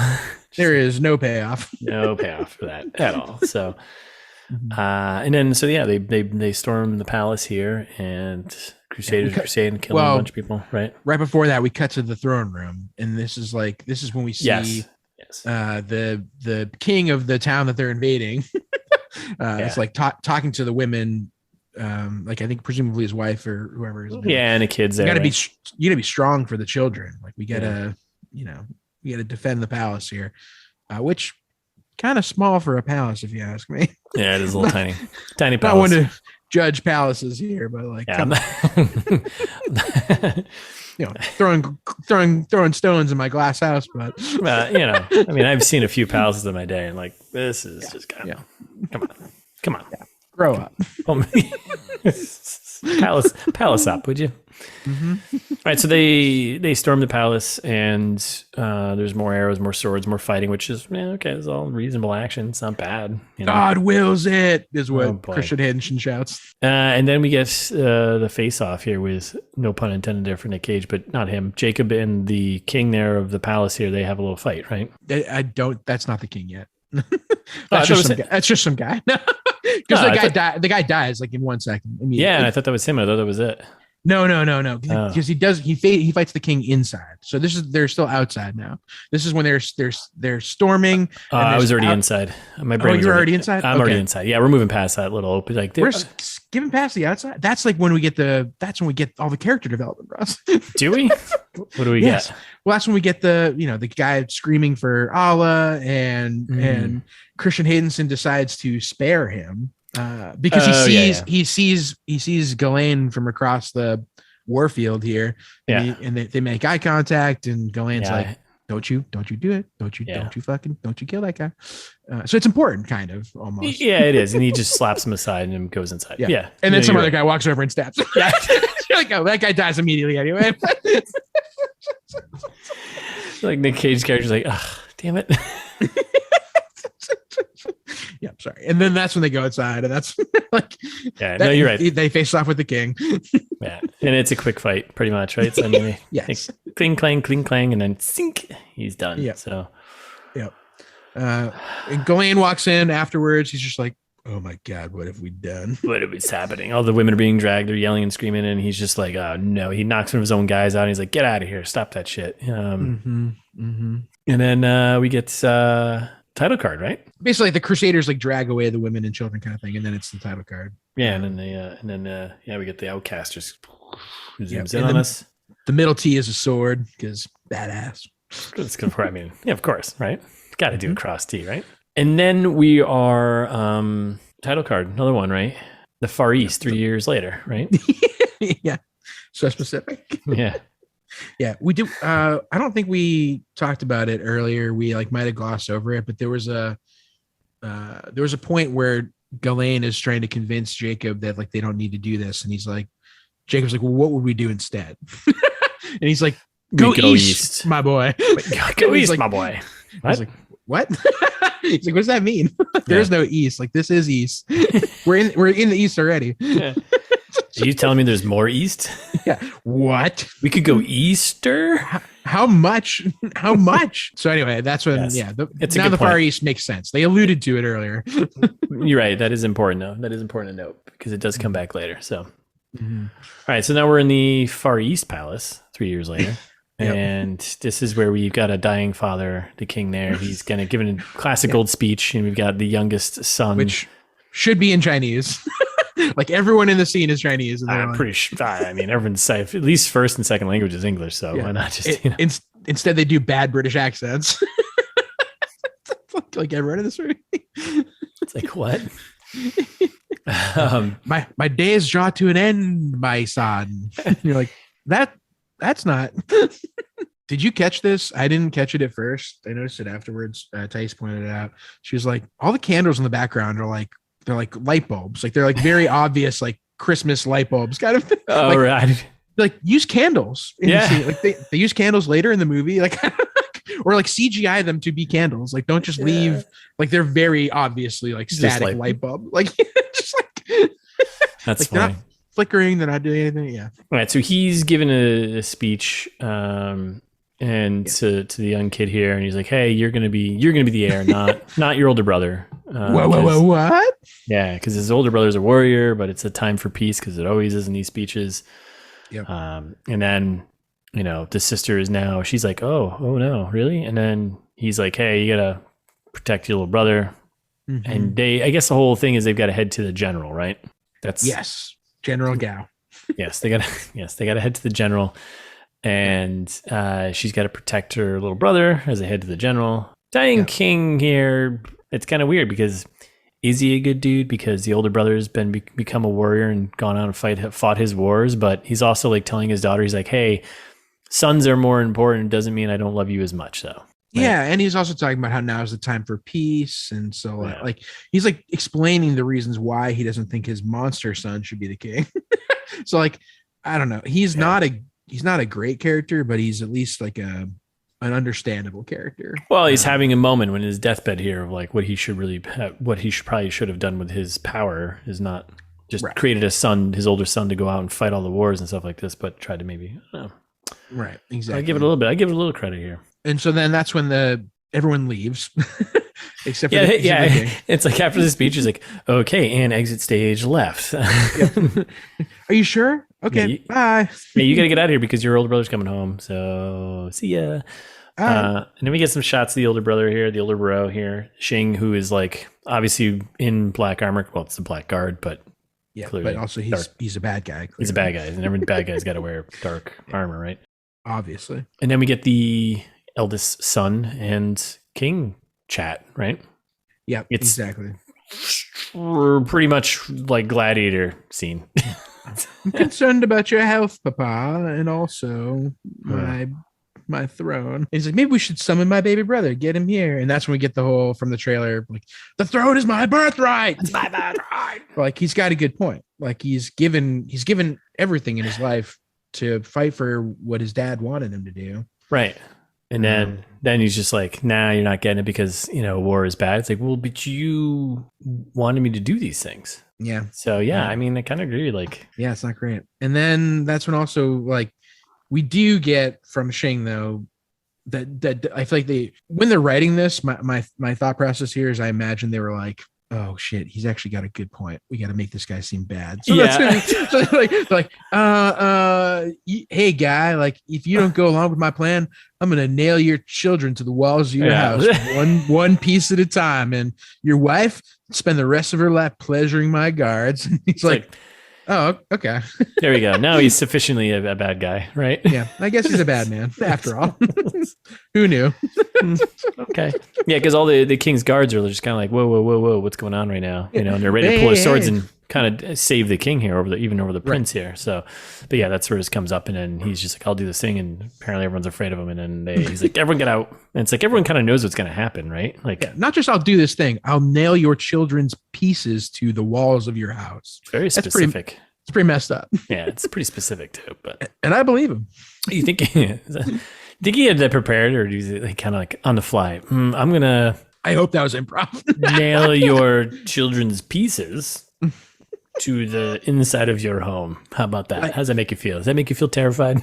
There is no payoff. No payoff for that at all. So, and then they storm the palace here, and Crusaders crusade and killing a bunch of people. Right before that, we cut to the throne room, and this is when we see the king of the town that they're invading. It's like talking to the women, like I think presumably his wife or whoever is. And the kids. You gotta be strong for the children. Like we gotta defend the palace here, which kind of small for a palace if you ask me. Yeah, it is a little tiny palace. Not one to judge palaces here, but like, come on. throwing stones in my glass house, but I mean, I've seen a few palaces in my day, and like, this is just kind of, come on, grow up. Palace up, would you? Mm-hmm. All right, so they storm the palace, and there's more arrows, more swords, more fighting, which is okay. It's all reasonable action. It's not bad. God wills it, is what Christian Hayden shouts. And then we get the face off here with no pun intended there for Nick Cage, but not him. Jacob and the king there of the palace here. They have a little fight, right? That's not the king yet. That's just some guy. Because the guy dies like in 1 second. Yeah, and I thought that was him. I thought that was it. No. Because he fights the king inside. So they're still outside now. This is when they're storming. I was already inside. My brain. You're already inside. I'm already inside. Yeah, we're moving past that little open. Like we're skipping past the outside. That's like when we get all the character development, Russ. Do we? What do we get? Well, that's when we get the guy screaming for Allah, and Christian Haydenson decides to spare him. Because he sees Ghislaine from across the warfield here, and they make eye contact, and Ghislaine's like, don't you do it, don't you kill that guy. So it's important, kind of, almost. Yeah, it is. And he just slaps him aside and goes inside. Yeah. And then some other guy walks over and stabs him. Yeah. You're like, oh, that guy dies immediately anyway. Like Nick Cage's character's like, oh, damn it. Yeah, sorry. And then that's when they go outside, and that's like, no, you're right. They face off with the king. Yeah, and it's a quick fight, pretty much, right? So I mean, cling clang, and then sink, he's done. Yeah. So, and Ghislaine walks in afterwards. He's just like, oh my God, what have we done? What is happening? All the women are being dragged. They're yelling and screaming, and he's just like, oh no. He knocks one of his own guys out, and he's like, get out of here. Stop that shit. And then we get title card, right? Basically, like the Crusaders like drag away the women and children kind of thing, and then it's the title card. Yeah, and then we get the Outcast just zooms in and on us. The middle T is a sword because badass. It's good for, I mean, yeah, of course, right? Got to do a cross T, right? And then we are title card, another one, right? The Far East 3 years later, right? Yeah, so specific. Yeah, we do. I don't think we talked about it earlier. We like might have glossed over it, but there was a point where Ghislaine is trying to convince Jacob that like they don't need to do this, and he's like, Jacob's like, well, what would we do instead? And he's like, go east, my boy. Go east, like, my boy. I was like, what? He's like, what does that mean? There's no east. Like, this is east. We're in the east already. Yeah. Are you telling me there's more east? Yeah. What? We could go easter? How much? How much? So anyway, that's when now the Far East makes sense. They alluded to it earlier. You're right. That is important though. That is important to note because it does come back later. So all right. So now we're in the Far East Palace 3 years later. Yep. And this is where we've got a dying father, the king there. He's going to give a classic old speech, and we've got the youngest son. Which should be in Chinese. Like everyone in the scene is Chinese. And I'm pretty sure. I mean, everyone's safe. At least first and second language is English. So why not just, Instead, they do bad British accents. Like everyone in this movie. It's like, what? My days draw to an end, my son. You're like, that's not. Did you catch this? I didn't catch it at first. I noticed it afterwards. Tice pointed it out. She was like, all the candles in the background are like, they're like light bulbs. Like they're like very obvious, like Christmas light bulbs kind of thing. Oh, right. Like use candles. Like they use candles later in the movie. Like, or like CGI them to be candles. Like don't just leave. Like they're very obviously like static light bulb. Like just like that's like funny. They're not flickering. They're not doing anything. Yeah. All right. So he's given a speech, and to the young kid here, and he's like, "Hey, you're gonna be the heir, not your older brother." What? Yeah, because his older brother's a warrior, but it's a time for peace because it always is in these speeches. Yep. And then the sister is now. She's like, "Oh no, really?" And then he's like, "Hey, you gotta protect your little brother." Mm-hmm. And I guess the whole thing is they've got to head to the general, right? Yes, General Gao. Yes, they gotta head to the general. And she's got to protect her little brother as they head to the general. Dying king here, it's kind of weird because is he a good dude? Because the older brother has become a warrior and gone out and fought his wars, but he's also like telling his daughter, he's like, hey, sons are more important. Doesn't mean I don't love you as much, though. Yeah, and he's also talking about how now is the time for peace, and so like he's like explaining the reasons why he doesn't think his monster son should be the king. So like I don't know, he's not a great character, but he's at least like an understandable character. Well, he's having a moment when his deathbed here of like what he probably should have done with his power is not just created his older son to go out and fight all the wars and stuff like this, but tried to maybe, I don't know. Right. Exactly. I give it a little credit here. And so then that's when everyone leaves. Except for it's like after the speech, he's like, okay, and exit stage left. Are you sure? Okay, bye. Yeah, you got to get out of here because your older brother's coming home. So see ya. And then we get some shots of the older brother here, the older bro here, Shing, who is like obviously in black armor. Well, it's the black guard, but but also he's a bad guy. Clearly. He's a bad guy, and every bad guy's got to wear dark armor, right? Obviously. And then we get the eldest son and king chat, right? Yeah, exactly. We're pretty much like gladiator scene. I'm concerned about your health, Papa, and also my throne. And he's like, maybe we should summon my baby brother, get him here. And that's when we get the whole from the trailer, like, the throne is my birthright. It's my birthright. Like he's got a good point. Like he's given everything in his life to fight for what his dad wanted him to do. Right. And then he's just like, nah, you're not getting it because, war is bad. It's like, well, but you wanted me to do these things. Yeah. So, I mean, I kind of agree. Like, yeah, it's not great. And then that's when also, like, we do get from Shing, though, that I feel like when they're writing this, my thought process here is I imagine they were like, oh shit, he's actually got a good point. We got to make this guy seem bad. So Yeah. that's like, hey guy, like if you don't go along with my plan, I'm gonna nail your children to the walls of your house, one piece at a time, and your wife spend the rest of her life pleasuring my guards. And he's like, oh, okay. There we go. Now he's sufficiently a bad guy, right? Yeah, I guess he's a bad man after all. Who knew? Okay. Yeah, because all the king's guards are just kind of like, whoa, what's going on right now? You know, and they're ready to pull their swords and kind of save the king here over the prince here. So, but yeah, that's where this comes up, and then he's just like, I'll do this thing, and apparently everyone's afraid of him, and then he's like, everyone get out, and it's like everyone kind of knows what's going to happen, right? Like, not just I'll do this thing, I'll nail your children's pieces to the walls of your house. Very specific. It's pretty messed up. Yeah, it's pretty specific too, but and I believe him. You think he had that prepared, or is it like kind of like on the fly? I'm gonna. I hope that was improv. Nail your children's pieces to the inside of your home. How about that? How does that make you feel? Does that make you feel terrified?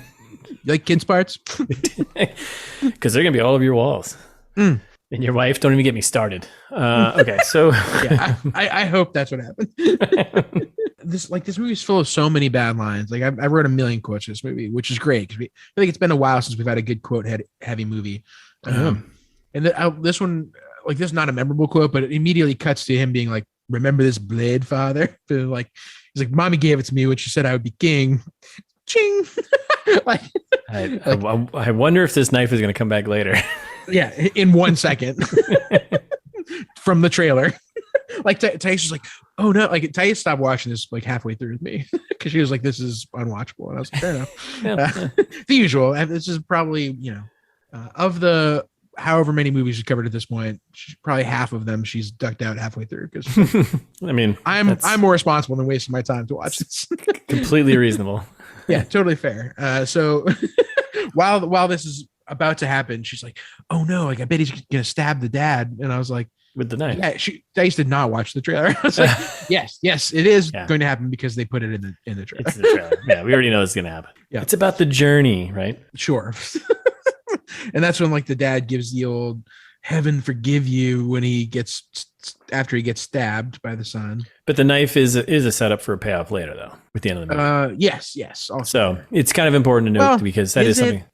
You like kids' parts? Because they're gonna be all over your walls. And your wife. Don't even get me started. Okay, so yeah, I hope that's what happened. This movie's full of so many bad lines. Like I wrote a million quotes for this movie, which is great because I feel like it's been a while since we've had a good quote heavy movie. And this one, like, this is not a memorable quote, but it immediately cuts to him being like, "Remember this blade, father?" Like he's like, "Mommy gave it to me when she said I would be king." Ching. I wonder if this knife is going to come back later. Yeah, in 1 second from the trailer. Like Thais was like, "Oh no!" Like Thais stopped watching this like halfway through with me because she was like, "This is unwatchable," and I was like, "Fair enough." The usual. And this is probably of the however many movies we've covered at this point, probably half of them she's ducked out halfway through because I mean, I'm more responsible than wasting my time to watch this. Completely reasonable. Yeah, totally fair. So while this is about to happen, she's like, "Oh no! Like I bet he's gonna stab the dad," and I was like, with the knife. Yeah, Thais did not watch the trailer. I was like, yes, it is going to happen because they put it in the trailer. It's the trailer. Yeah, we already know it's going to happen. Yeah. It's about the journey, right? Sure. And that's when like the dad gives the old "heaven forgive you" when after he gets stabbed by the son. But the knife is a setup for a payoff later, though, at the end of the movie. Yes. Also. So it's kind of important to note because that is something.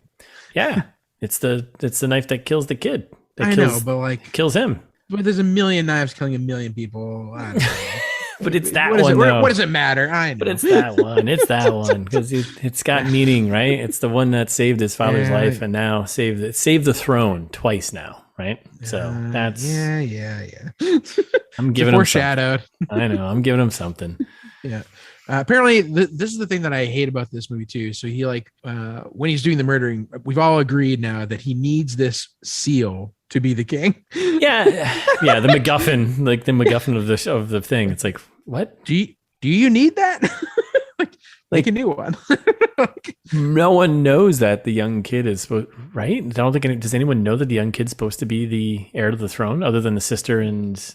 Yeah, it's the knife that kills the kid. Kills him. But there's a million knives killing a million people. I don't know. But it's that one. What does it matter? I know. But it's that one. It's that one because it's got meaning, right? It's the one that saved his father's life and now saved the throne twice now, right? So that's yeah. I'm giving him foreshadowed. I know. I'm giving him something. Yeah. Apparently, this is the thing that I hate about this movie too. So he when he's doing the murdering, we've all agreed now that he needs this seal to be the king. Yeah. The MacGuffin, like the MacGuffin of the thing. It's like, what? Do you need that? like a new one. No one knows that the young kid is supposed, right? I don't think does anyone know that the young kid's supposed to be the heir to the throne other than the sister and.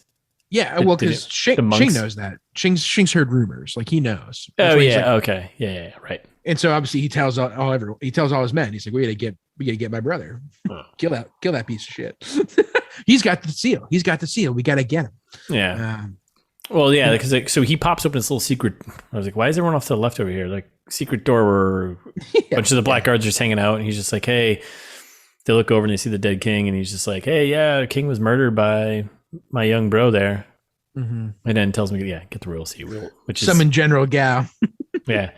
Yeah, well, because Chien knows that. Chien's heard rumors, like he knows. Oh yeah, okay, yeah, right. And so obviously he tells all his men. He's like, we gotta get my brother. Kill that piece of shit. He's got the seal. We gotta get him. Yeah. Well, yeah, because so he pops open this little secret. I was like, why is everyone off to the left over here? Like secret door where a bunch of the black guards are just hanging out, and he's just like, hey. They look over and they see the dead king, and he's just like, hey, yeah, the king was murdered by my young bro there. And then tells me, get the real seal, which is summon General Gao. Yeah.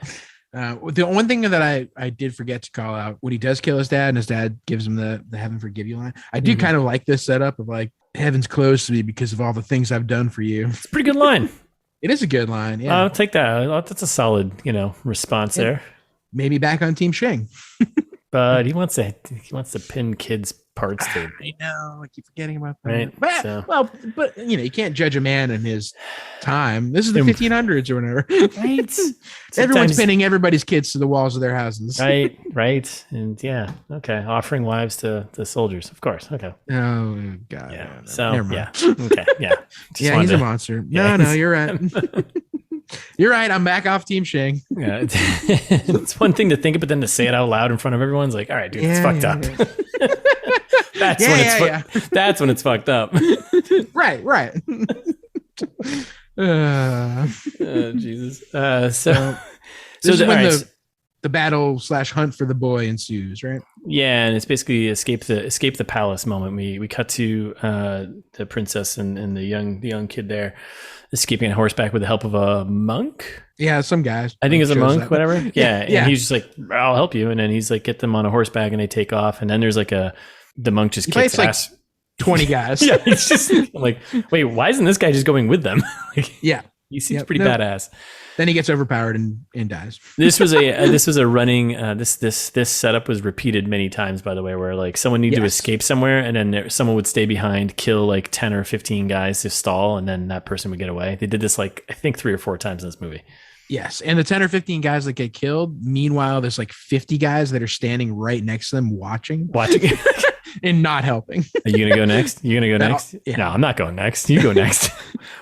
The one thing that I did forget to call out when he does kill his dad and his dad gives him the heaven forgive you line. I do kind of like this setup of like, heaven's closed to me because of all the things I've done for you. It's a pretty good line. It is a good line. Yeah. I'll take that. That's a solid, response there. Maybe back on Team Chien. But he wants to pin kids' parts to. I know, I keep forgetting about that. Right. But you can't judge a man in his time. This is the 1500s or whatever. Right. Everyone's pinning everybody's kids to the walls of their houses. Right. And okay. Offering wives to the soldiers, of course. Okay. Oh God. Yeah. So Okay. Yeah. He's a monster. No, you're right. You're right. I'm back off Team Chien. Yeah, it's one thing to think, but then to say it out loud in front of everyone's like, all right, dude, it's fucked up. That's when it's fucked up. Right. Jesus. So this is when the battle / hunt for the boy ensues, right? Yeah, and it's basically escape the palace moment. We cut to the princess and the young kid there escaping on horseback with the help of a monk. Yeah, some guys. I think it's a monk, up. whatever. Yeah, and he's just like, I'll help you, and then he's like, get them on a horseback, and they take off, and then there's like the monk just kicks ass. Like 20 guys. Yeah, it's just I'm like, wait, why isn't this guy just going with them? Yeah, he seems pretty badass. Then he gets overpowered and dies. This was a running. This setup was repeated many times, by the way, where like someone needed to escape somewhere, and then someone would stay behind, kill like 10 or 15 guys to stall, and then that person would get away. They did this like I think 3 or 4 times in this movie. Yes, and the 10 or 15 guys that get killed. Meanwhile, there's like 50 guys that are standing right next to them, watching. And not helping. Are you gonna go next? Next? Yeah. No, I'm not going next. You go next.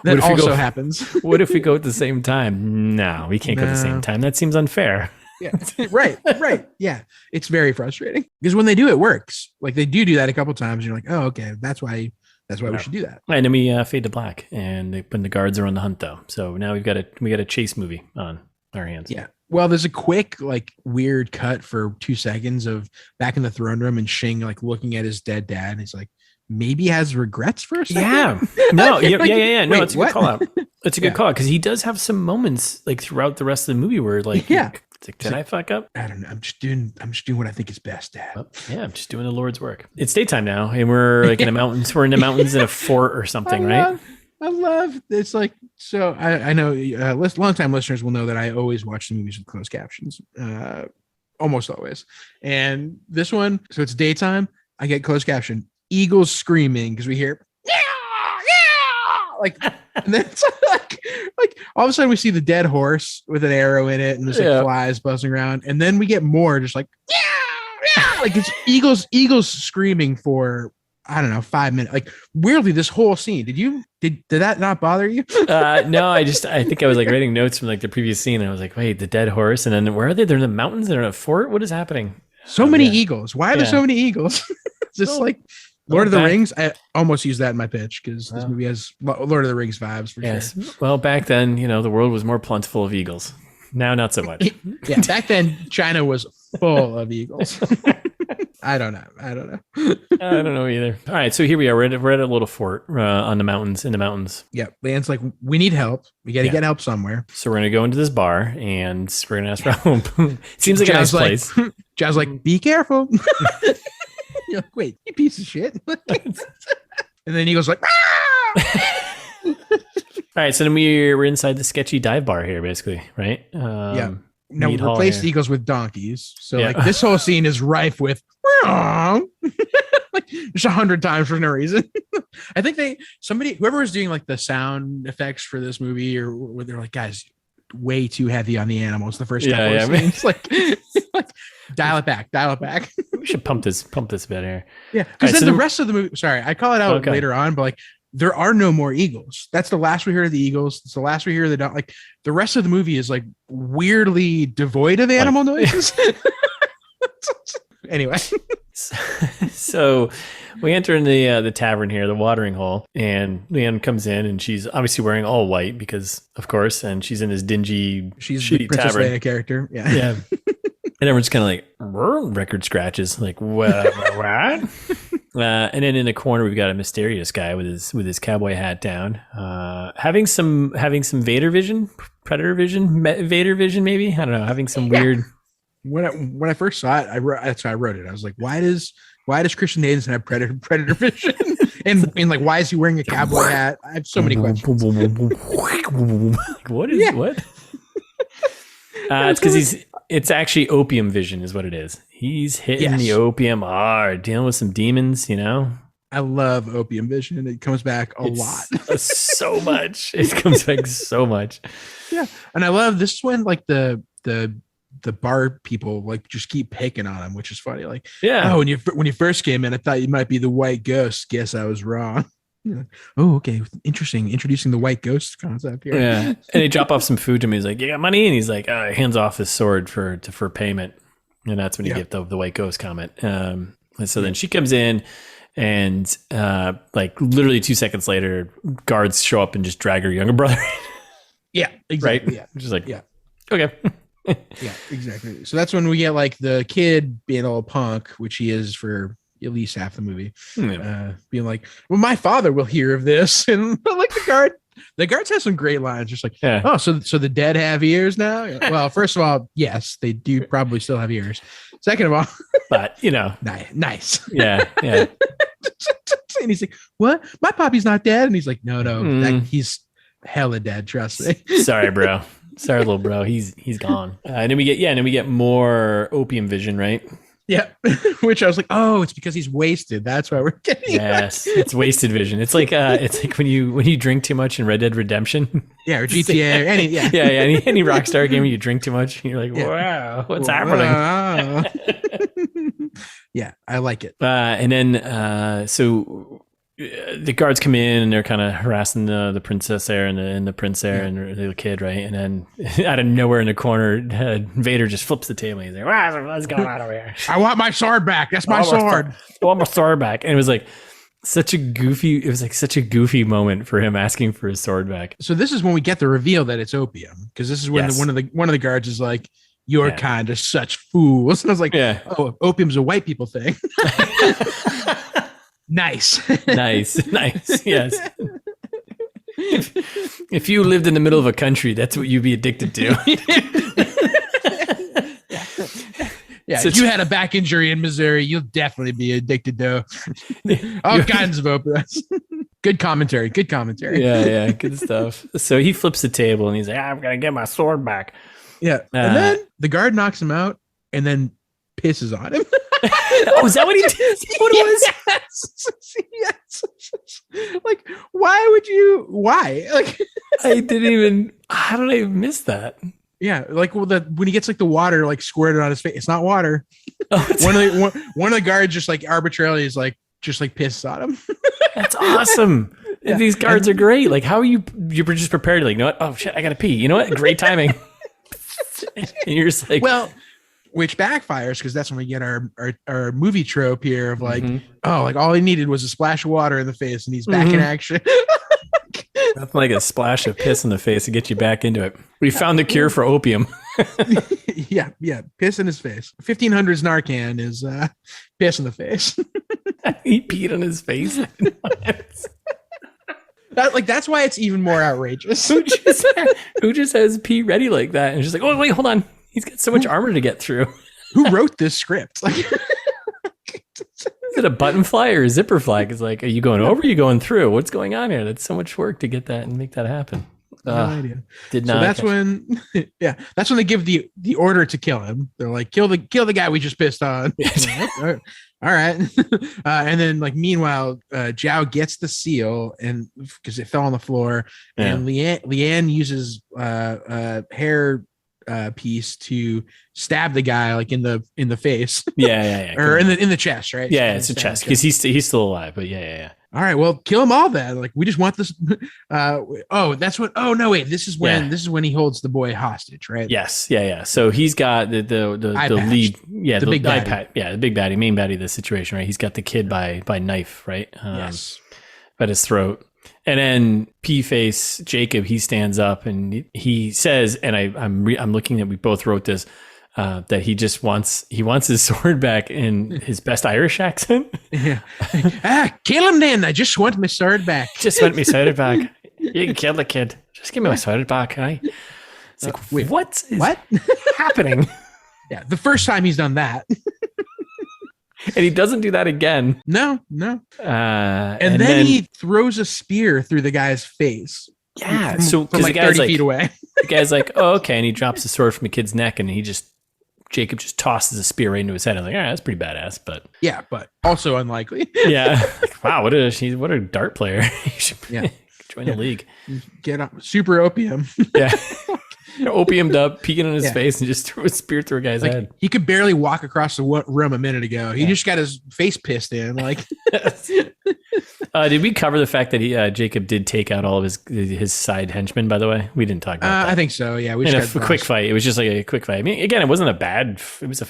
That also happens. What if we go at the same time? No, we can't go at the same time. That seems unfair. Yeah, right. Yeah, it's very frustrating because when they do, it works. Like they do that a couple times. You're like, oh, okay, that's why we should do that. And then we fade to black, and when the guards are on the hunt, though. So now we got a chase movie on our hands. Yeah. Well, there's a quick, like, weird cut for 2 seconds of back in the throne room and Chien, like, looking at his dead dad. And he's like, maybe he has regrets for a second. Yeah. No, yeah. No, it's a good call out. It's a good call out because he does have some moments, like, throughout the rest of the movie where, like, it's like, did I fuck up? I don't know. I'm just doing what I think is best, Dad. Well, yeah, I'm just doing the Lord's work. It's daytime now, and we're, like, in the mountains. We're in the mountains in a fort or something, right? I love it's like so. I know long-time listeners will know that I always watch the movies with closed captions, almost always. And this one, so it's daytime. I get closed caption, eagles screaming because we hear like, and then it's like all of a sudden we see the dead horse with an arrow in it, and there's like flies buzzing around, and then we get more just like like it's eagles screaming for. I don't know, 5 minutes. Like weirdly, this whole scene. Did that not bother you? No, I think I was like writing notes from like the previous scene. And I was like, wait, the dead horse, and then where are they? They're in the mountains. They're in a fort. What is happening? So many eagles. Why are there so many eagles? Just like Lord of the Rings. I almost used that in my pitch because this movie has Lord of the Rings vibes for sure. Well, back then, the world was more plentiful of eagles. Now, not so much. Yeah, back then, China was full of eagles. I don't know. I don't know either. All right, so here we are. We're at a little fort on the mountains. In the mountains. Yeah, Lan's like, we need help. We got to get help somewhere. So we're gonna go into this bar and we're gonna ask for help. Seems like a nice place. Jazz like, be careful. You're like, wait, you piece of shit. And then he goes like, all right. So then we're inside the sketchy dive bar here, basically, right? Yeah. Now we replaced eagles with donkeys. So like this whole scene is rife with like just 100 times for no reason. I think whoever was doing like the sound effects for this movie or where they're like, guys, way too heavy on the animals. The first couple of scenes, like dial it back. We should pump this a bit here. Yeah. Because then the rest of the movie, sorry, I call it out later on, but like there are no more eagles. That's the last we hear of the eagles. It's the last we hear of the like the rest of the movie is like weirdly devoid of animal noises. Anyway, so we enter in the tavern here, the watering hole, and Leanne comes in and she's obviously wearing all white because of course, and she's in this dingy, she's the Princess Leia character. Yeah. And everyone's kind of like record scratches, like what? And then in the corner we've got a mysterious guy with his cowboy hat down, having some Vader vision, Predator vision, Vader vision, maybe, I don't know, having some weird. When I first saw it, that's how I wrote it. I was like, why does Christian Hayden have predator vision? and like, why is he wearing a cowboy hat? I have so many questions. What is what? It's because it's actually opium vision is what it is. He's hitting the opium hard, dealing with some demons, I love opium vision, and it comes back a lot. So much. It comes back so much. Yeah. And I love this one, like the bar people like just keep picking on him, which is funny. Like, when you first came in, I thought you might be the white ghost. Guess I was wrong. Oh, okay. Interesting. Introducing the white ghost concept here. Yeah. And they drop off some food to me. He's like, you got money? And he's like, hands off his sword for payment. And that's when you get the white ghost comment. And so then she comes in And like literally 2 seconds later, guards show up and just drag her younger brother. Yeah, exactly. Right? Yeah. Just like, yeah. Okay. Yeah, exactly. So that's when we get like the kid being all punk, which he is for at least half the movie, being like, well, my father will hear of this. And like the guards have some great lines, just like, oh, so the dead have ears now? Well, first of all, yes, they do probably still have ears. Second of all, but you know, nice. Yeah. And he's like, what? My poppy's not dead. And he's like, no, he's hella dead. Trust me. Sorry, bro. Sorry, little bro. He's gone. And then we get more opium vision, right? Yeah. Which I was like, oh, it's because he's wasted. That's why we're getting. Yes, it's wasted vision. It's like when you drink too much in Red Dead Redemption. Yeah, or GTA. Any Rockstar game where you drink too much and you're like, wow, what's happening? Yeah, I like it. And then so the guards come in and they're kind of harassing the princess there and the prince there and the little kid, right? And then out of nowhere in the corner, Vader just flips the table. He's like, what's going on over here? I want my sword back. That's my sword. I want my sword back. And it was like such a goofy moment for him asking for his sword back. So this is when we get the reveal that it's opium, because this is when one of the guards is like, "Your kind are such fools." And I was like, "Oh, opium's a white people thing." Nice. Yes. If you lived in the middle of a country, that's what you'd be addicted to. Yeah, if you had a back injury in Missouri, you'll definitely be addicted to all kinds of opiates. Good commentary. Yeah, good stuff. So he flips the table and he's like, I'm going to get my sword back. Yeah. And then the guard knocks him out and then pisses on him. Oh, is that what he did? Is that what it was? Yes. Like, why? Like, how did I miss that? Yeah, like when he gets like the water like squirted on his face, it's not water. Oh, one of the guards just like arbitrarily is like just like pisses on him. That's awesome. Yeah. These guards are great. Like, how are you're just prepared? Like, you know what? Oh shit, I gotta pee. You know what? Great timing. And you're just like, well, which backfires because that's when we get our movie trope here of like, oh, like all he needed was a splash of water in the face and he's back in action. Nothing like a splash of piss in the face to get you back into it. We found the cure for opium. Yeah. Piss in his face. 1500s Narcan is piss in the face. He peed on his face. That's why it's even more outrageous. Who just has pee ready like that? And just like, oh, wait, hold on. He's got so much armor to get through. Who wrote this script? Like, is it a button fly or a zipper flag? It's like, are you going over? Or are you going through? What's going on here? That's so much work to get that and make that happen. No idea. Did not. So that's when they give the order to kill him. They're like, kill the guy we just pissed on. All right. And then like, meanwhile, Zhao gets the seal and because it fell on the floor and Leanne uses hair piece to stab the guy like in the face. Yeah. Or in the chest, right? Yeah, it's the chest because he's still alive. But yeah. All right, well, kill them all then. Like we just want this. This is when he holds the boy hostage, right? Yes, yeah. So he's got the lead, the big baddie. The big baddie, main baddie of the situation, right? He's got the kid by knife, right? Yes, at his throat. And then P-Face Jacob, he stands up and he says, and I'm looking at, we both wrote this, that he wants his sword back in his best Irish accent. Yeah. Kill him then. I just want my sword back. Just want my sword back. You can kill the kid. Just give me my sword back, eh? It's like, wait, what is happening? Yeah, the first time he's done that. And he doesn't do that again. No. And then he throws a spear through the guy's face. Yeah. From like 30 feet away. The guy's like, oh, okay. And he drops the sword from the kid's neck and Jacob just tosses a spear right into his head. I'm like, all right, that's pretty badass, but yeah, but also unlikely. Yeah. Like, wow. What a dart player. You should join the league. Get up. Super opium. Yeah. Opiumed up, peeking on his face, and just threw a spear through a guy's head. He could barely walk across the room a minute ago. He just got his face pissed in. Like, did we cover the fact that Jacob did take out all of his side henchmen? By the way, we didn't talk about that. I think so. Yeah, we in a quick fight. It was just like a quick fight. I mean, again, it wasn't a bad. It was a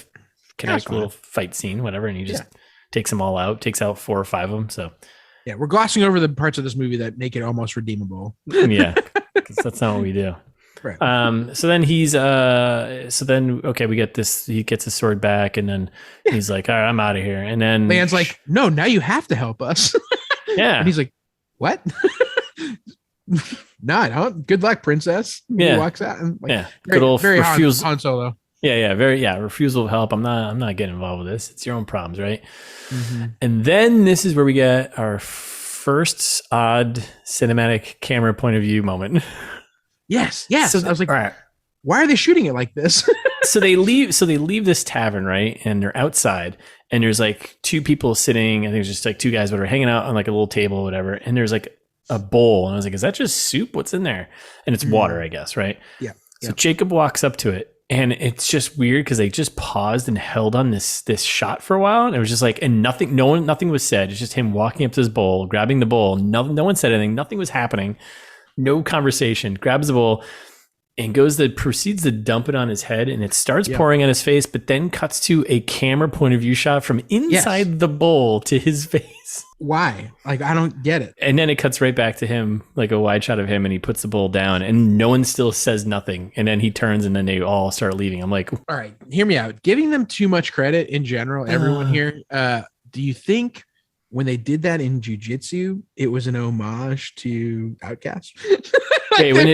kinetic little fight scene, whatever, and he just takes them all out, takes out 4 or 5 of them. So yeah, we're glossing over the parts of this movie that make it almost redeemable. Yeah, because that's not what we do. Right. So then we get this, he gets his sword back, and then he's like, all right, I'm out of here. And then Lan's like, no, now you have to help us. Yeah. And he's like, what? No, I don't. Good luck, princess. Yeah. He walks out and good old very refusal. Han Solo. Refusal of help. I'm not getting involved with this. It's your own problems, right? Mm-hmm. And then this is where we get our first odd cinematic camera point of view moment. Yes. So I was like, right. Why are they shooting it like this? So they leave this tavern, right? And they're outside, and there's like 2 people sitting. I think it's just like 2 guys that are hanging out on like a little table or whatever. And there's like a bowl, and I was like, is that just soup? What's in there? And it's water, I guess, right? Yeah. So Jacob walks up to it, and it's just weird because they just paused and held on this shot for a while, and it was just like, and nothing was said. It's just him walking up to this bowl, grabbing the bowl. No one said anything. Nothing was happening. No conversation. Grabs the bowl and proceeds to dump it on his head, and it starts pouring on his face, but then cuts to a camera point of view shot from inside the bowl to his face. Why? Like, I don't get it. And then it cuts right back to him, like a wide shot of him, and he puts the bowl down, and no one still says nothing. And then he turns, and then they all start leaving. I'm like, all right, hear me out. Giving them too much credit in general, everyone here. Do you think when they did that in jiu-jitsu, it was an homage to Outcast? Wait, when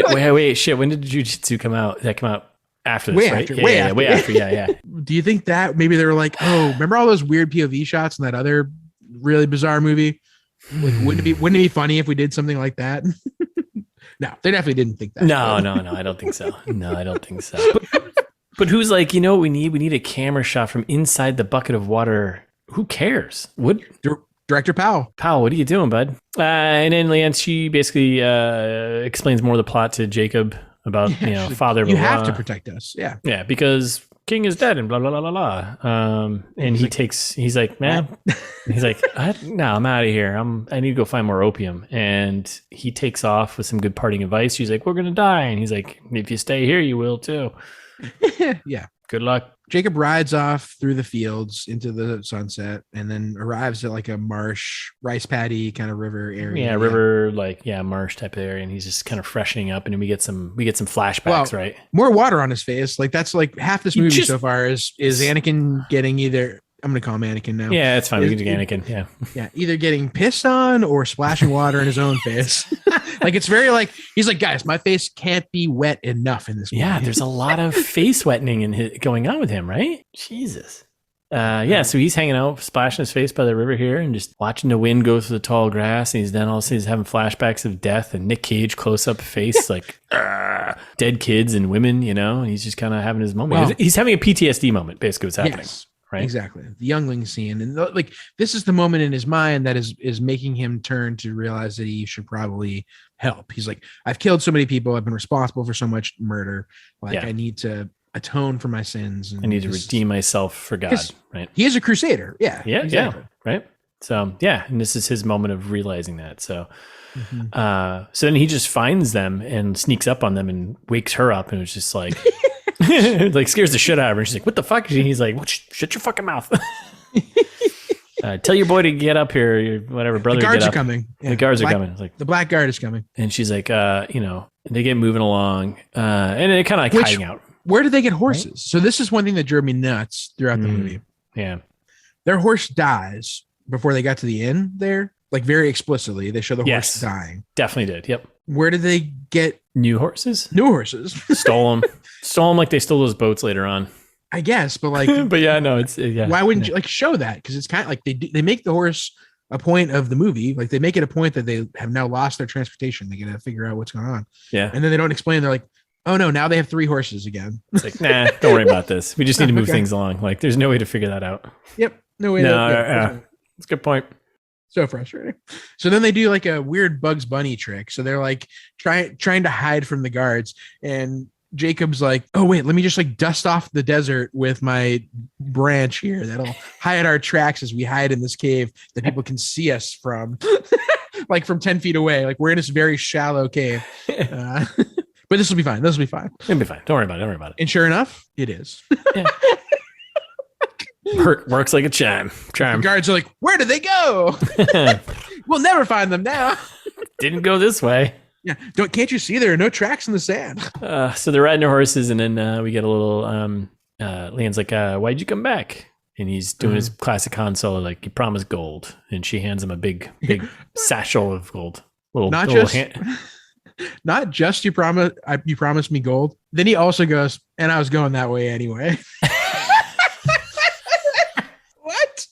did jiu-jitsu come out? That come out after this, right? Way after. Yeah. Do you think that maybe they were like, oh, remember all those weird POV shots in that other really bizarre movie? Like, wouldn't it be funny if we did something like that? No, they definitely didn't think that. No, I don't think so. No, I don't think so. But who's like, you know what we need? We need a camera shot from inside the bucket of water. Who cares? What? Director Powell, what are you doing, bud? And then Leanne, she basically explains more of the plot to Jacob about, father. You have to protect us. Yeah, because King is dead and blah, blah, blah, blah, blah. And he's like, man, he's like, no, I'm out of here. I need to go find more opium. And he takes off with some good parting advice. She's like, we're going to die. And he's like, if you stay here, you will too. Yeah. Good luck. Jacob rides off through the fields into the sunset and then arrives at like a marsh, rice paddy kind of river area. Yeah, river, marsh type of area. And he's just kind of freshening up, and then we get some flashbacks, right? More water on his face. Like, that's like half this movie so far is Anakin getting either, I'm going to call him Anakin now. Yeah, it's fine. We can do Anakin. Yeah. Yeah. Either getting pissed on or splashing water in his own face. Like, it's very like, he's like, guys, my face can't be wet enough in this movie. Yeah. There's a lot of face wettening going on with him, right? Jesus. So he's hanging out, splashing his face by the river here and just watching the wind go through the tall grass. And he's then also having flashbacks of death and Nick Cage close up face, like dead kids and women, and he's just kind of having his moment. Well, he's having a PTSD moment, basically what's happening. Yes. Right? Exactly. The youngling scene. And like, this is the moment in his mind that is making him turn to realize that he should probably help. He's like, I've killed so many people. I've been responsible for so much murder. Like, I need to atone for my sins. And I need to redeem myself for God. Right. He is a crusader. Yeah. Yeah. Exactly. Yeah. Right. So, and this is his moment of realizing that. So, so then he just finds them and sneaks up on them and wakes her up. And it was just like, like scares the shit out of her. And she's like, what the fuck? And he's like, shut your fucking mouth. Tell your boy to get up here. Your whatever brother. The guards get are up. coming. Yeah. The guards are coming. It's like the black guard is coming. And she's like, they get moving along. And they kind of like hiding out. Where did they get horses? Right? So this is one thing that drove me nuts throughout the movie. Yeah. Their horse dies before they got to the inn there. Like, very explicitly, they show the horse dying. Definitely did. Yep. Where did they get new horses? New horses. Stole them like they stole those boats later on. I guess, but like, but yeah, no, it's why wouldn't you like show that? Because it's kind of like they make the horse a point of the movie. Like, they make it a point that they have now lost their transportation. They got to figure out what's going on. Yeah, and then they don't explain. They're like, oh no, now they have 3 horses again. It's like, nah, don't worry about this. We just need to move things along. Like, there's no way to figure that out. Yep, no way. That's a good point. So frustrating. So then they do like a weird Bugs Bunny trick. So they're like trying to hide from the guards, and Jacob's like, oh wait, let me just like dust off the desert with my branch here. That'll hide our tracks as we hide in this cave that people can see us from, like from 10 feet away. Like, we're in this very shallow cave. But this will be fine. It'll be fine. Don't worry about it. And sure enough, it is. Yeah. Works like a charm. The guards are like, where did they go? We'll never find them now. Didn't go this way. Yeah. Can't you see there are no tracks in the sand? So they're riding their horses, and then we get a little Leon's like, why'd you come back? And he's doing his classic Han Solo, like, you promised gold. And she hands him a big satchel of gold. Not just you promised me gold. Then he also goes, and I was going that way anyway. What?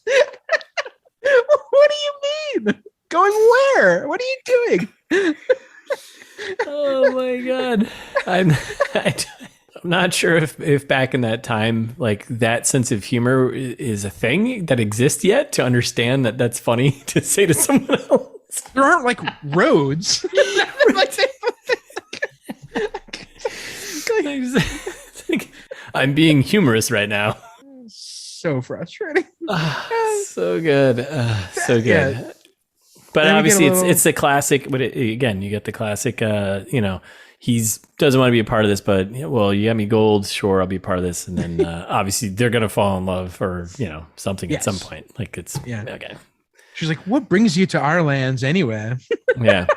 What do you mean? Going where? What are you doing? Oh my God. I'm not sure if back in that time, like, that sense of humor is a thing that exists yet, to understand that that's funny to say to someone else. There aren't like roads. I'm being humorous right now. So frustrating. So good. So good. Yeah. But then obviously it's the classic, but again, you get the classic, he doesn't want to be a part of this, but, well, you got me gold. Sure, I'll be a part of this. And then obviously they're going to fall in love or, something at some point. Like, it's okay. She's like, what brings you to our lands anyway? Yeah.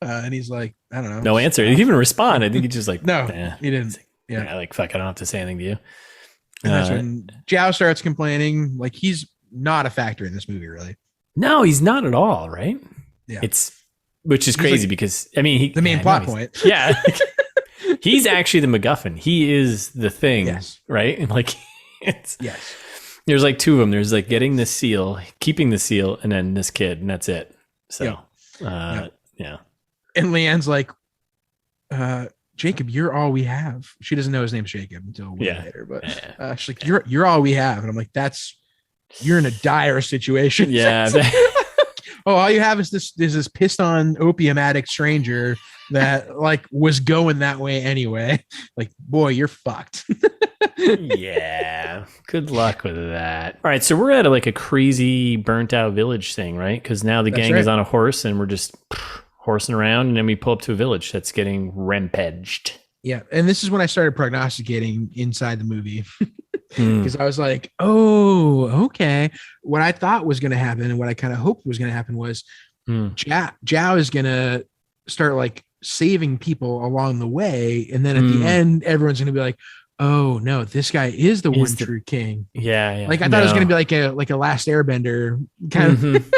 And he's like, I don't know. No answer. He didn't even respond. I think he's just like, no, he didn't. Yeah. Like, fuck, I don't have to say anything to you. And that's when Zhao starts complaining. Like, he's not a factor in this movie, really. No, he's not at all, right? Yeah. Which is crazy because, I mean, the main plot point. Yeah. He's actually the MacGuffin. He is the thing, yes. Right? And like, yes. There's like two of them. There's like getting the seal, keeping the seal, and then this kid, and that's it. So, yeah. And Leanne's like, Jacob, you're all we have. She doesn't know his name's Jacob until way later, but she's like, you're all we have. And I'm like, you're in a dire situation. Yeah. All you have is this pissed on opium addict stranger that like was going that way anyway. Like, boy, you're fucked. Yeah. Good luck with that. All right. So we're at a crazy burnt out village thing, right? Because now the gang is on a horse and we're just horsing around, and then we pull up to a village that's getting rampaged. Yeah. And this is when I started prognosticating inside the movie. Because I was like, oh, okay. What I thought was going to happen and what I kind of hoped was going to happen was Zhao is going to start like saving people along the way. And then at the end, everyone's going to be like, oh no, this guy is the one true king. Yeah. Like I thought it was going to be like a Last Airbender kind of.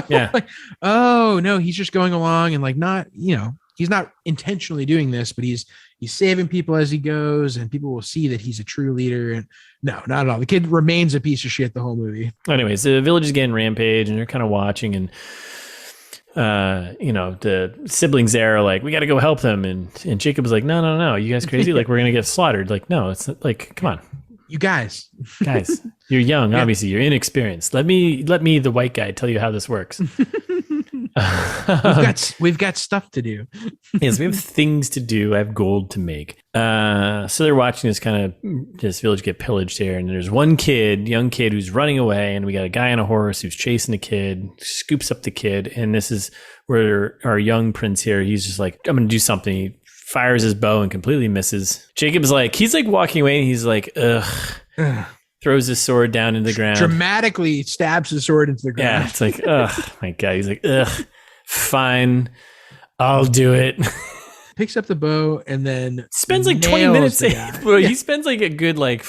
Yeah. Like, oh no, he's just going along and like not, he's not intentionally doing this, but he's saving people as he goes, and people will see that he's a true leader. And no, not at all. The kid remains a piece of shit the whole movie. Anyways, the village is getting rampage, and they're kind of watching, and the siblings there are like, we got to go help them, and Jacob was like, no, you guys crazy? Like, we're gonna get slaughtered. Like, no, it's not, like, come on, you guys, you're young, obviously, you're inexperienced. Let me, the white guy, tell you how this works. We've got stuff to do. Yes, we have things to do. I have gold to make. So they're watching this village get pillaged here, and there's one young kid who's running away, and we got a guy on a horse who's chasing the kid, scoops up the kid, and this is where our young prince here, he's just like, I'm gonna do something. He fires his bow and completely misses. Jacob's like, he's like walking away, and he's like, ugh. Throws his sword down into the ground. Dramatically stabs his sword into the ground. Yeah, it's like, ugh, my God. He's like, ugh, fine, I'll do it. Picks up the bow and then spends like 20 minutes. He spends like a good like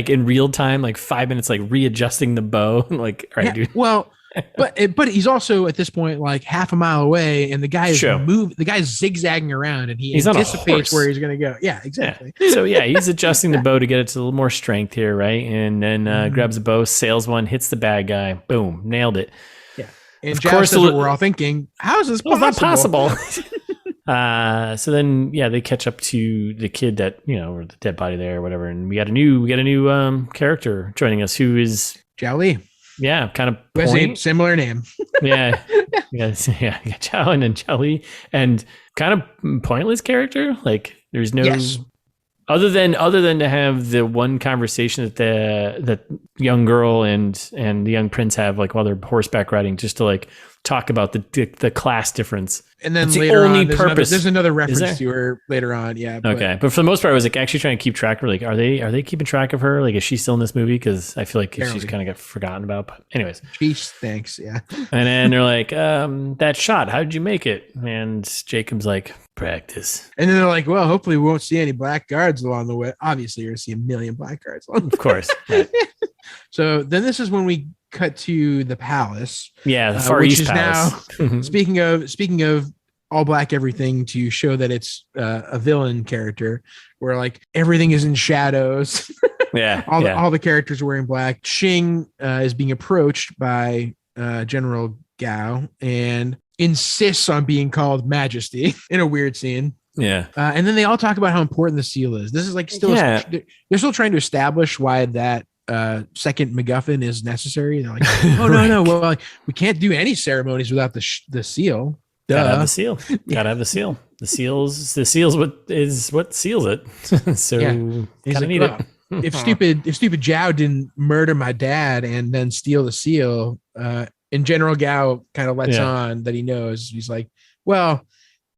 in real time, like 5 minutes, like readjusting the bow. Like, all right, dude. Well, but he's also at this point like half a mile away, and the guy is the guy's zigzagging around, and he's anticipates where he's going to go. Yeah, exactly. Yeah. So he's adjusting the bow to get it to a little more strength here, right? And then grabs the bow, sails one, hits the bad guy, boom, nailed it. Yeah, and of course, what we're all thinking, how is this possible? Not possible. So then, they catch up to the kid that or the dead body there, or whatever, and we get a new character joining us, who is Zhao Li. Yeah, kind of a similar name. Yeah, Zhao and then Zhao Li, and kind of pointless character. Like, there's no other than to have the one conversation that young girl and the young prince have, like, while they're horseback riding, just to like talk about the class difference. And then That's later the only on, purpose. there's another reference to her later on. Yeah. Okay. But for the most part, I was like actually trying to keep track of her. Like, are they keeping track of her? Like, is she still in this movie? Because I feel like she's kind of got forgotten about. But anyways. Jeez, thanks. Yeah. And then they're like, that shot, how did you make it? And Jacob's like, practice. And then they're like, well, hopefully we won't see any black guards along the way. Obviously, you're going to see a million black guards. Of course. Right. So then this is when we cut to the palace. Yeah, the Far East Palace. Now, speaking of all black everything, to show that it's a villain character, where like everything is in shadows. Yeah, all the characters are wearing black. Xing is being approached by General Gao and insists on being called Majesty in a weird scene. Yeah. And then they all talk about how important the seal is. This is like they're still trying to establish why that second MacGuffin is necessary. They're like, oh no, well, like, we can't do any ceremonies without the seal. Duh. Gotta have the seal. Gotta have the seal. The seal's what seals it. So he's gotta like, need it. if stupid Zhao didn't murder my dad and then steal the seal, and General Gao kind of lets on that he knows. He's like, well,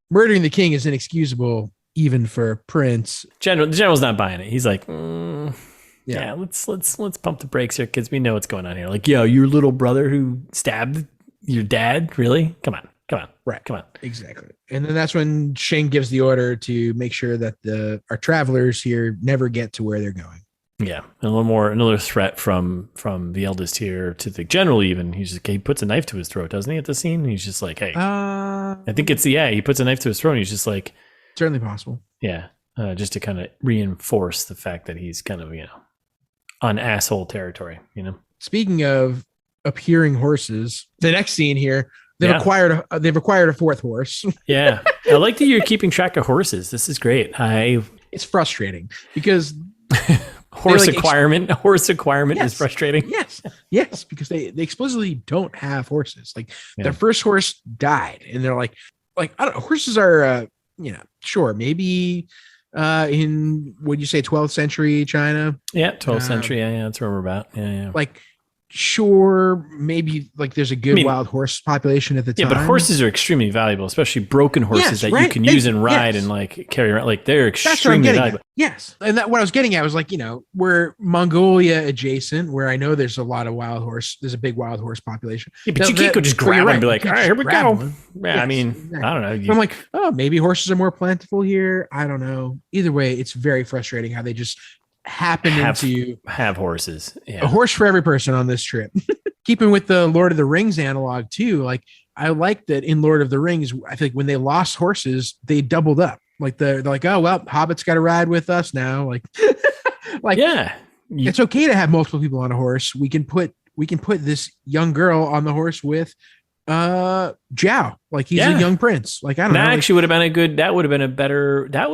murdering the king is inexcusable even for a prince. The general's not buying it. He's like, yeah, let's pump the brakes here, kids. We know what's going on here. Like, yo, your little brother who stabbed your dad? Really? Come on. Right. Come on. Exactly. And then that's when Shane gives the order to make sure that our travelers here never get to where they're going. Yeah. And another threat from the eldest here to the general even. He's just, he puts a knife to his throat, doesn't he, at the scene? He's just like, hey. I think he puts a knife to his throat and he's just like. Certainly possible. Yeah. Just to kind of reinforce the fact that he's kind of, on asshole territory, Speaking of appearing horses, the next scene here, they've acquired a fourth horse. Yeah. I like that you're keeping track of horses. This is great. It's frustrating because horse acquirement is frustrating. Yes, because they explicitly don't have horses. Like their first horse died, and they're like I don't know. Horses are sure, maybe in would you say 12th century China? Yeah, 12th century. Yeah, that's where we're about. Yeah. Like sure, maybe like there's a good wild horse population at the time. Yeah, but horses are extremely valuable, especially broken horses that you can use and ride and like carry around. Like they're extremely valuable. Yes. And what I was getting at was like, we're Mongolia adjacent, where I know there's a lot of there's a big wild horse population. Yeah, but you can't go just grab and be like, all right, here we go. One. Yeah, I mean, exactly. I don't know. I'm like, oh, maybe horses are more plentiful here. I don't know. Either way, it's very frustrating how they just happen to have horses. Yeah. A horse for every person on this trip. Keeping with the Lord of the Rings analog too, like I like that in Lord of the Rings, I feel like when they lost horses, they doubled up. Like they're like, oh well, Hobbit's got to ride with us now. Like, it's okay to have multiple people on a horse. We can put this young girl on the horse with Zhao, like he's a young prince. Like I don't know. Actually would have been that would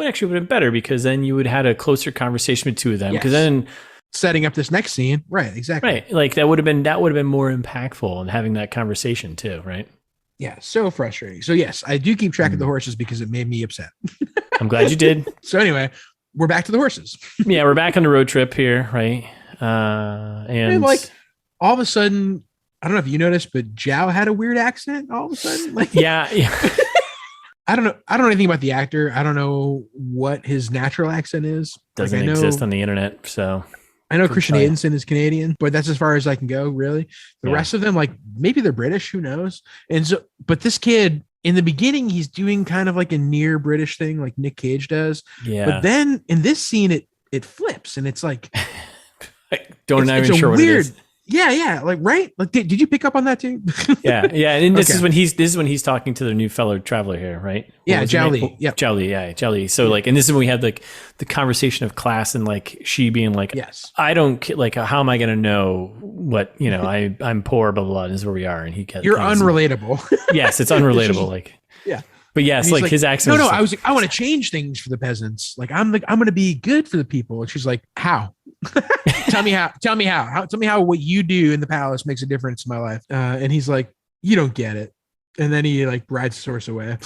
actually have been better because then you would have had a closer conversation with two of them. Because then setting up this next scene, right? Exactly. Right. Like that would have been more impactful and having that conversation too, right? Yeah, so frustrating. So yes, I do keep track of the horses because it made me upset. I'm glad you did. So anyway, we're back to the horses. Yeah, we're back on the road trip here, right? And like all of a sudden, I don't know if you noticed, but Zhao had a weird accent all of a sudden. Like, yeah. I don't know anything about the actor. I don't know what his natural accent is. Doesn't exist on the internet. So I know Christian Hayden is Canadian, but that's as far as I can go, really. The rest of them, like maybe they're British, who knows? And so, but this kid in the beginning, he's doing kind of like a near British thing, like Nick Cage does. Yeah. But then in this scene, it flips, and it's like, not even sure what it is. Yeah. Like, right. Like, did you pick up on that too? Yeah. And this is when he's talking to the new fellow traveler here, right? Yeah. Zhao Li. Yeah. Zhao Li. Yeah. Zhao Li. So like, and this is when we had like the conversation of class and like she being like, yes, I don't like, how am I going to know what, I'm poor, blah, blah, blah. This is where we are. And you're unrelatable. Yes. It's unrelatable. Like, yeah. But yes, like his accent. No, I was like, I want to change things for the peasants. Like, I'm going to be good for the people. And she's like, how? Tell me how what you do in the palace makes a difference in my life. And he's like, you don't get it. And then he like rides the horse away.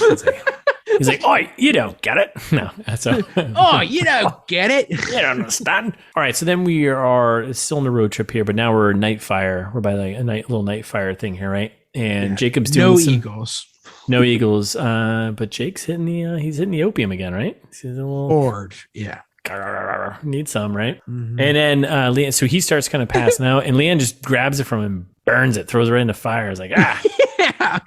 He's like, oh, you don't get it. No, that's oh, you don't get it. You don't understand. All right, so then we are still on the road trip here, but now we're Nightfire. We're by like a little Nightfire thing here, right? And Jacob's doing no eagles. No eagles. But Jake's hitting the opium again, right? He's a little bored. Yeah. Need some, right? Mm-hmm. And then Leanne, so he starts kind of passing out, and Leanne just grabs it from him, burns it, throws it right in the fire. It's like, yeah.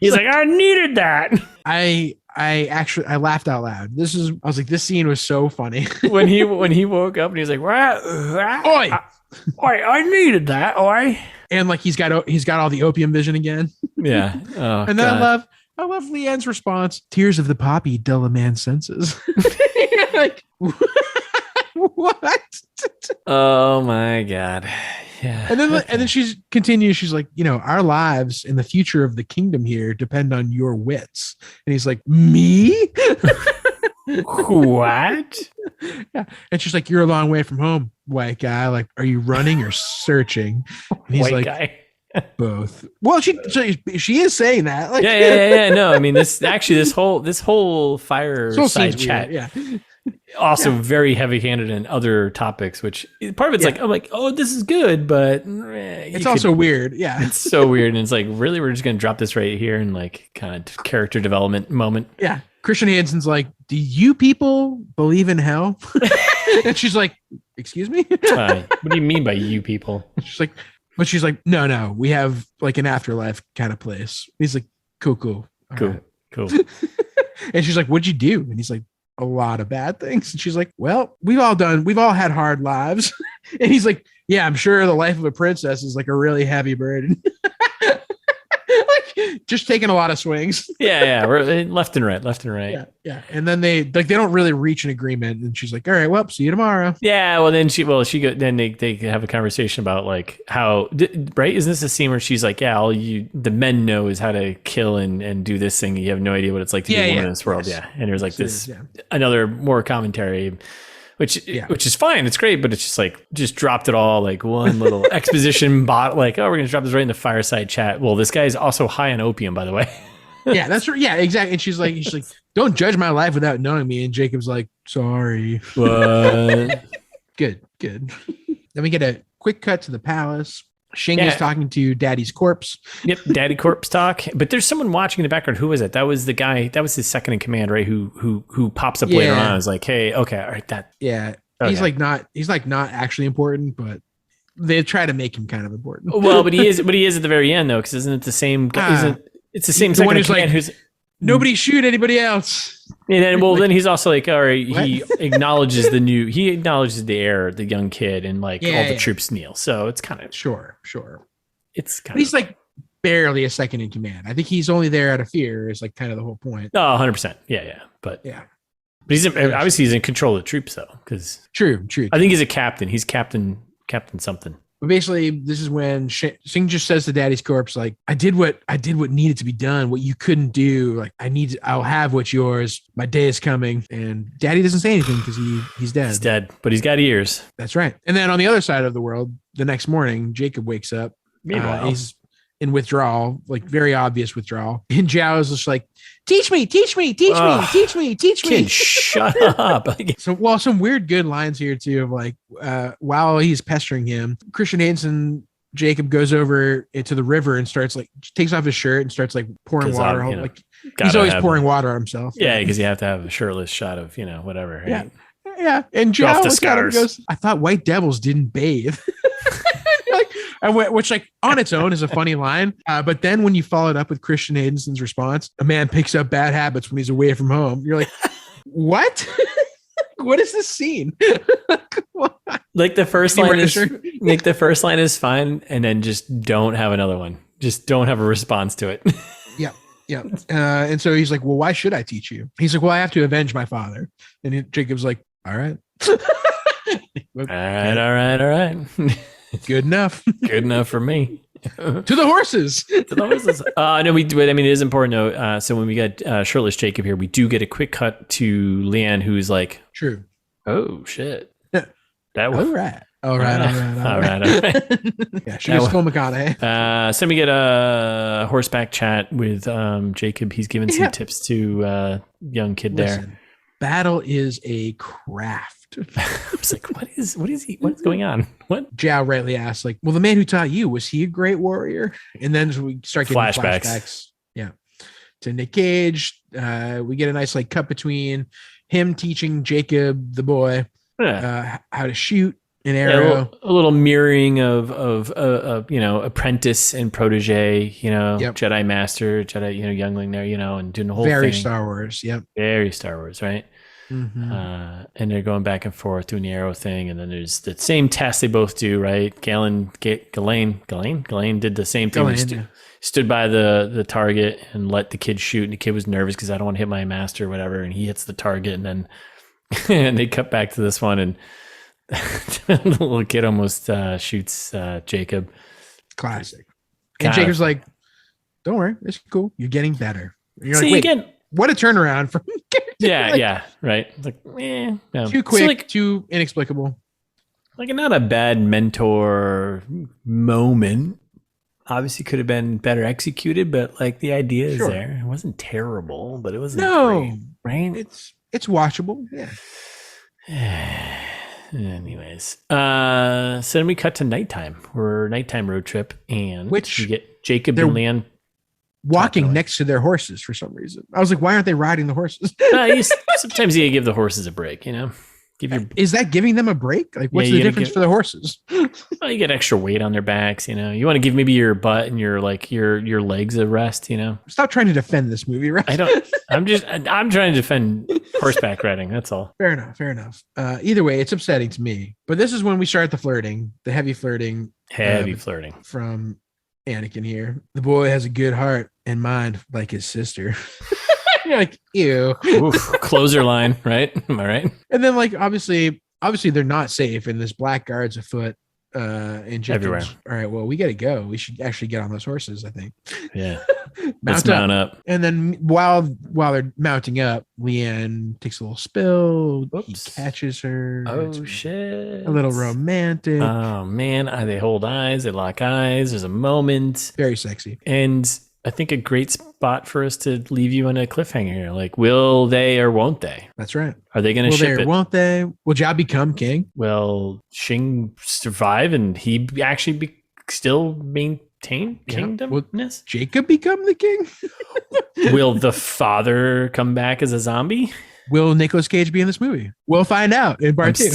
He's like, I needed that. I laughed out loud. I was like, this scene was so funny. when he woke up and he's like, oi, I needed that, oi. And like he's got all the opium vision again. Yeah. Oh, and then I love Leanne's response. Tears of the poppy dull a man's senses. Like, what? Oh my God. Yeah. And then she continues. She's like, our lives and the future of the kingdom here depend on your wits. And he's like, me? What? Yeah. And she's like, you're a long way from home, white guy. Like, are you running or searching? And he's white like, guy. Both. Well, she is saying that. Like, yeah. No, I mean, this whole fireside chat. Weird. Yeah. Also very heavy-handed in other topics, which part of it's like, I'm like, oh, this is good, but it's also weird. Yeah. It's so weird. And it's like, really, we're just going to drop this right here and like kind of character development moment. Yeah. Christian Hansen's like, do you people believe in hell? And she's like, excuse me? What do you mean by you people? She's like, no, we have like an afterlife kind of place. He's like, cool. Cool. And she's like, what'd you do? And he's like, a lot of bad things. And she's like, well, we've all had hard lives. And he's like, yeah, I'm sure the life of a princess is like a really heavy burden. Like just taking a lot of swings. Yeah. We're left and right. Yeah. And then they don't really reach an agreement. And she's like, all right, well, see you tomorrow. Yeah. Well, then they have a conversation about like how, right? Isn't this a scene where she's like, yeah, all the men know is how to kill and do this thing. You have no idea what it's like to be a woman in this world. Yes. Yeah. And there's like another more commentary, which is fine. It's great, but it's just like, dropped it all like one little exposition bot. Like, oh, we're going to drop this right in the fireside chat. Well, this guy is also high on opium, by the way. Yeah, that's right. Yeah, exactly. And she's like, don't judge my life without knowing me. And Jacob's like, sorry. What? Good. Then we get a quick cut to the palace. Chien is talking to Daddy's corpse. Yep, Daddy corpse talk. But there's someone watching in the background. Who was it? That was the guy. That was his second in command, right? Who pops up later on. I was like, hey, okay, all right, that. Yeah, okay. He's not actually important, but they try to make him kind of important. Well, but he is at the very end though, because isn't it the same? It's the same second in command who's nobody shoot anybody else. And then, then he's also like, all right, he acknowledges the heir, the young kid, and like all the troops kneel. So it's kind of sure. It's kind of he's like barely a second in command. I think he's only there out of fear is like kind of the whole point. Oh, 100%. Yeah. But he's obviously he's in control of the troops though, because true. I think he's a captain. He's captain something. But basically, this is when Chien just says to Daddy's corpse, like, I did what needed to be done, what you couldn't do. Like, I'll have what's yours. My day is coming. And Daddy doesn't say anything because he's dead. He's dead, but he's got ears. That's right. And then on the other side of the world, the next morning, Jacob wakes up. Meanwhile, he's in withdrawal, like very obvious withdrawal. And Zhao is just like, teach me. Kid, shut up. So, some weird good lines here too of like, while he's pestering him, Christian Hansen, Jacob goes over into the river and starts like, takes off his shirt and starts like pouring water. Like he's always pouring water on himself. Yeah, because you have to have a shirtless shot of, whatever. Right? Yeah. And Zhao looks at him and goes, I thought white devils didn't bathe. Which like on its own is a funny line. But then when you follow it up with Christian Hansen's response, a man picks up bad habits when he's away from home. You're like, what? What is this scene? Like the first line is like the first line is fine, and then just don't have another one. Just don't have a response to it. Yeah. And so he's like, well, why should I teach you? He's like, well, I have to avenge my father. And Jacob's like, all right. All right. Good enough. Good enough for me. To the horses. No, we do. I mean, it is important to note. So when we get shirtless Jacob here, we do get a quick cut to Leanne, who's like, true. Oh shit. All right. Yeah, she was Phil McConaughey. So we get a horseback chat with Jacob. He's giving some tips to young kid there. Battle is a craft. I was like, what's going on? What? Jiao rightly asked, like, well, the man who taught you, was he a great warrior? And then we start getting flashbacks. Yeah. To Nick Cage. We get a nice like cut between him teaching Jacob, the boy, how to shoot an arrow. A little mirroring of apprentice and protege, Jedi master, Jedi, youngling there, and doing the whole very thing. Star Wars. Yep. Very Star Wars, right? Mm-hmm. And they're going back and forth doing the arrow thing. And then there's the same test they both do, right? Galen did the same thing. Stood by the target and let the kid shoot. And the kid was nervous because I don't want to hit my master or whatever. And he hits the target. And then and they cut back to this one. And the little kid almost shoots Jacob. Classic. And Jacob's like, don't worry. It's cool. You're getting better. And you're like, wait, again, what a turnaround from yeah, right. It's like, no. Too quick, too inexplicable. Like, not a bad mentor moment. Obviously could have been better executed, but like the idea is there. It wasn't terrible, but it wasn't great, right? It's watchable. Yeah. Anyways, so then we cut to nighttime. We're nighttime road trip, and we get Jacob and Leanne walking next to their horses for some reason. I was like, why aren't they riding the horses? Sometimes you gotta give the horses a break, Is that giving them a break? Like, what's the difference for the horses? Well, you get extra weight on their backs, You want to give maybe your butt and your legs a rest, Stop trying to defend this movie, right? I'm trying to defend horseback riding. That's all. Fair enough. Either way, it's upsetting to me. But this is when we start the flirting, the heavy flirting. From Anakin here. The boy has a good heart and mind like his sister. You're like, ew. Oof, closer line, right? Am I right? And then, like, obviously they're not safe, and this black guard's afoot. And everywhere. All right, well, we got to go. We should actually get on those horses, I think. Yeah. Let's mount up. And then while they're mounting up, Leanne takes a little spill. Oops. He catches her. Oh, shit. A little romantic. Oh, man. They hold eyes. They lock eyes. There's a moment. Very sexy. And I think a great spot for us to leave you on a cliffhanger here. Like, will they or won't they? That's right. Are they going to ship it? Won't they? Will Jiao become king? Will Xing survive and he actually still maintain kingdomness? Will Jacob become the king? Will the father come back as a zombie? Will Nicolas Cage be in this movie? We'll find out in part 2.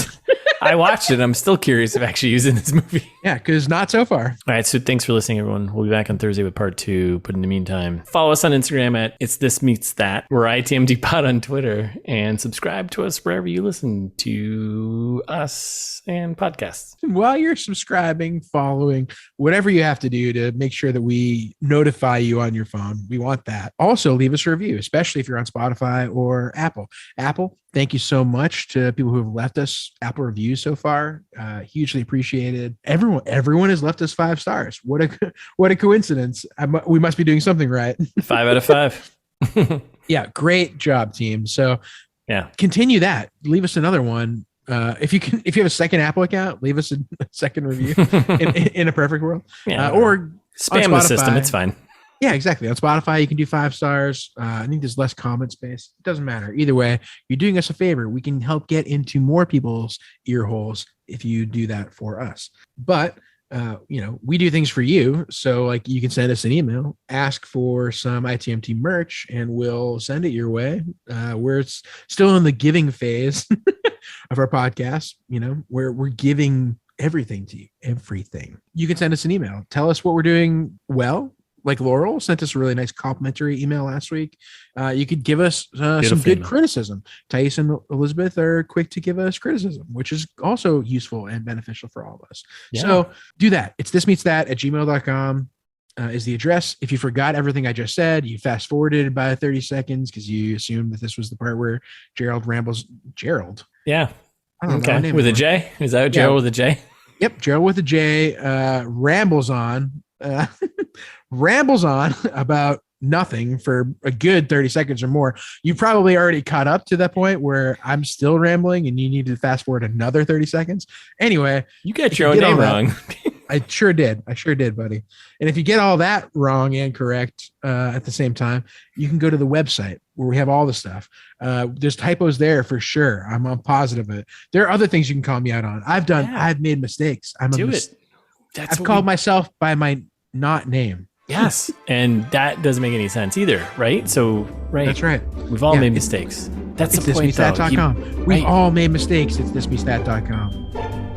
I watched it. I'm still curious if actually he's in this movie. Yeah, because not so far. All right, so thanks for listening, everyone. We'll be back on Thursday with part 2. But in the meantime, follow us on Instagram at It's This Meets That. We're ITMD Pod on Twitter. And subscribe to us wherever you listen to us and podcasts. While you're subscribing, following, whatever you have to do to make sure that we notify you on your phone, we want that. Also, leave us a review, especially if you're on Spotify or Apple. Apple, thank you so much to people who have left us Apple reviews so far. Hugely appreciated. Everyone has left us 5 stars. What a coincidence. We must be doing something right. 5 out of 5. Yeah, great job, team. So yeah, continue that. Leave us another one. If you have a second Apple account, leave us a second review in a perfect world. Yeah, or spam the system. It's fine. Yeah, exactly. On Spotify, you can do 5 stars. I think there's less comment space. It doesn't matter. Either way, you're doing us a favor. We can help get into more people's ear holes if you do that for us. But, we do things for you. So, like, you can send us an email, ask for some ITMT merch, and we'll send it your way. We're still in the giving phase of our podcast. We're giving everything to you, everything. You can send us an email. Tell us what we're doing well. Like Laurel sent us a really nice complimentary email last week. You could give us some good criticism. Thais and Elizabeth are quick to give us criticism, which is also useful and beneficial for all of us. Yeah. So do that. It's thismeetsthat@gmail.com is the address. If you forgot everything I just said, you fast forwarded by 30 seconds because you assumed that this was the part where Gerald rambles. Gerald? Yeah. Okay. With a J? Is that Gerald with a J? Yep. Gerald with a J rambles on. Rambles on about nothing for a good 30 seconds or more. You probably already caught up to that point where I'm still rambling and you need to fast forward another 30 seconds. Anyway, you got your own name wrong. I sure did, buddy. And if you get all that wrong and correct at the same time, you can go to the website, where we have all the stuff. There's typos there for sure. I'm positive of it. There are other things you can call me out on. I've made mistakes. I've called myself by my not name. Yes. And that doesn't make any sense either, right? So, right. That's right. We've all made mistakes. That's the point, though. We've all made mistakes. It's thisbestat.com.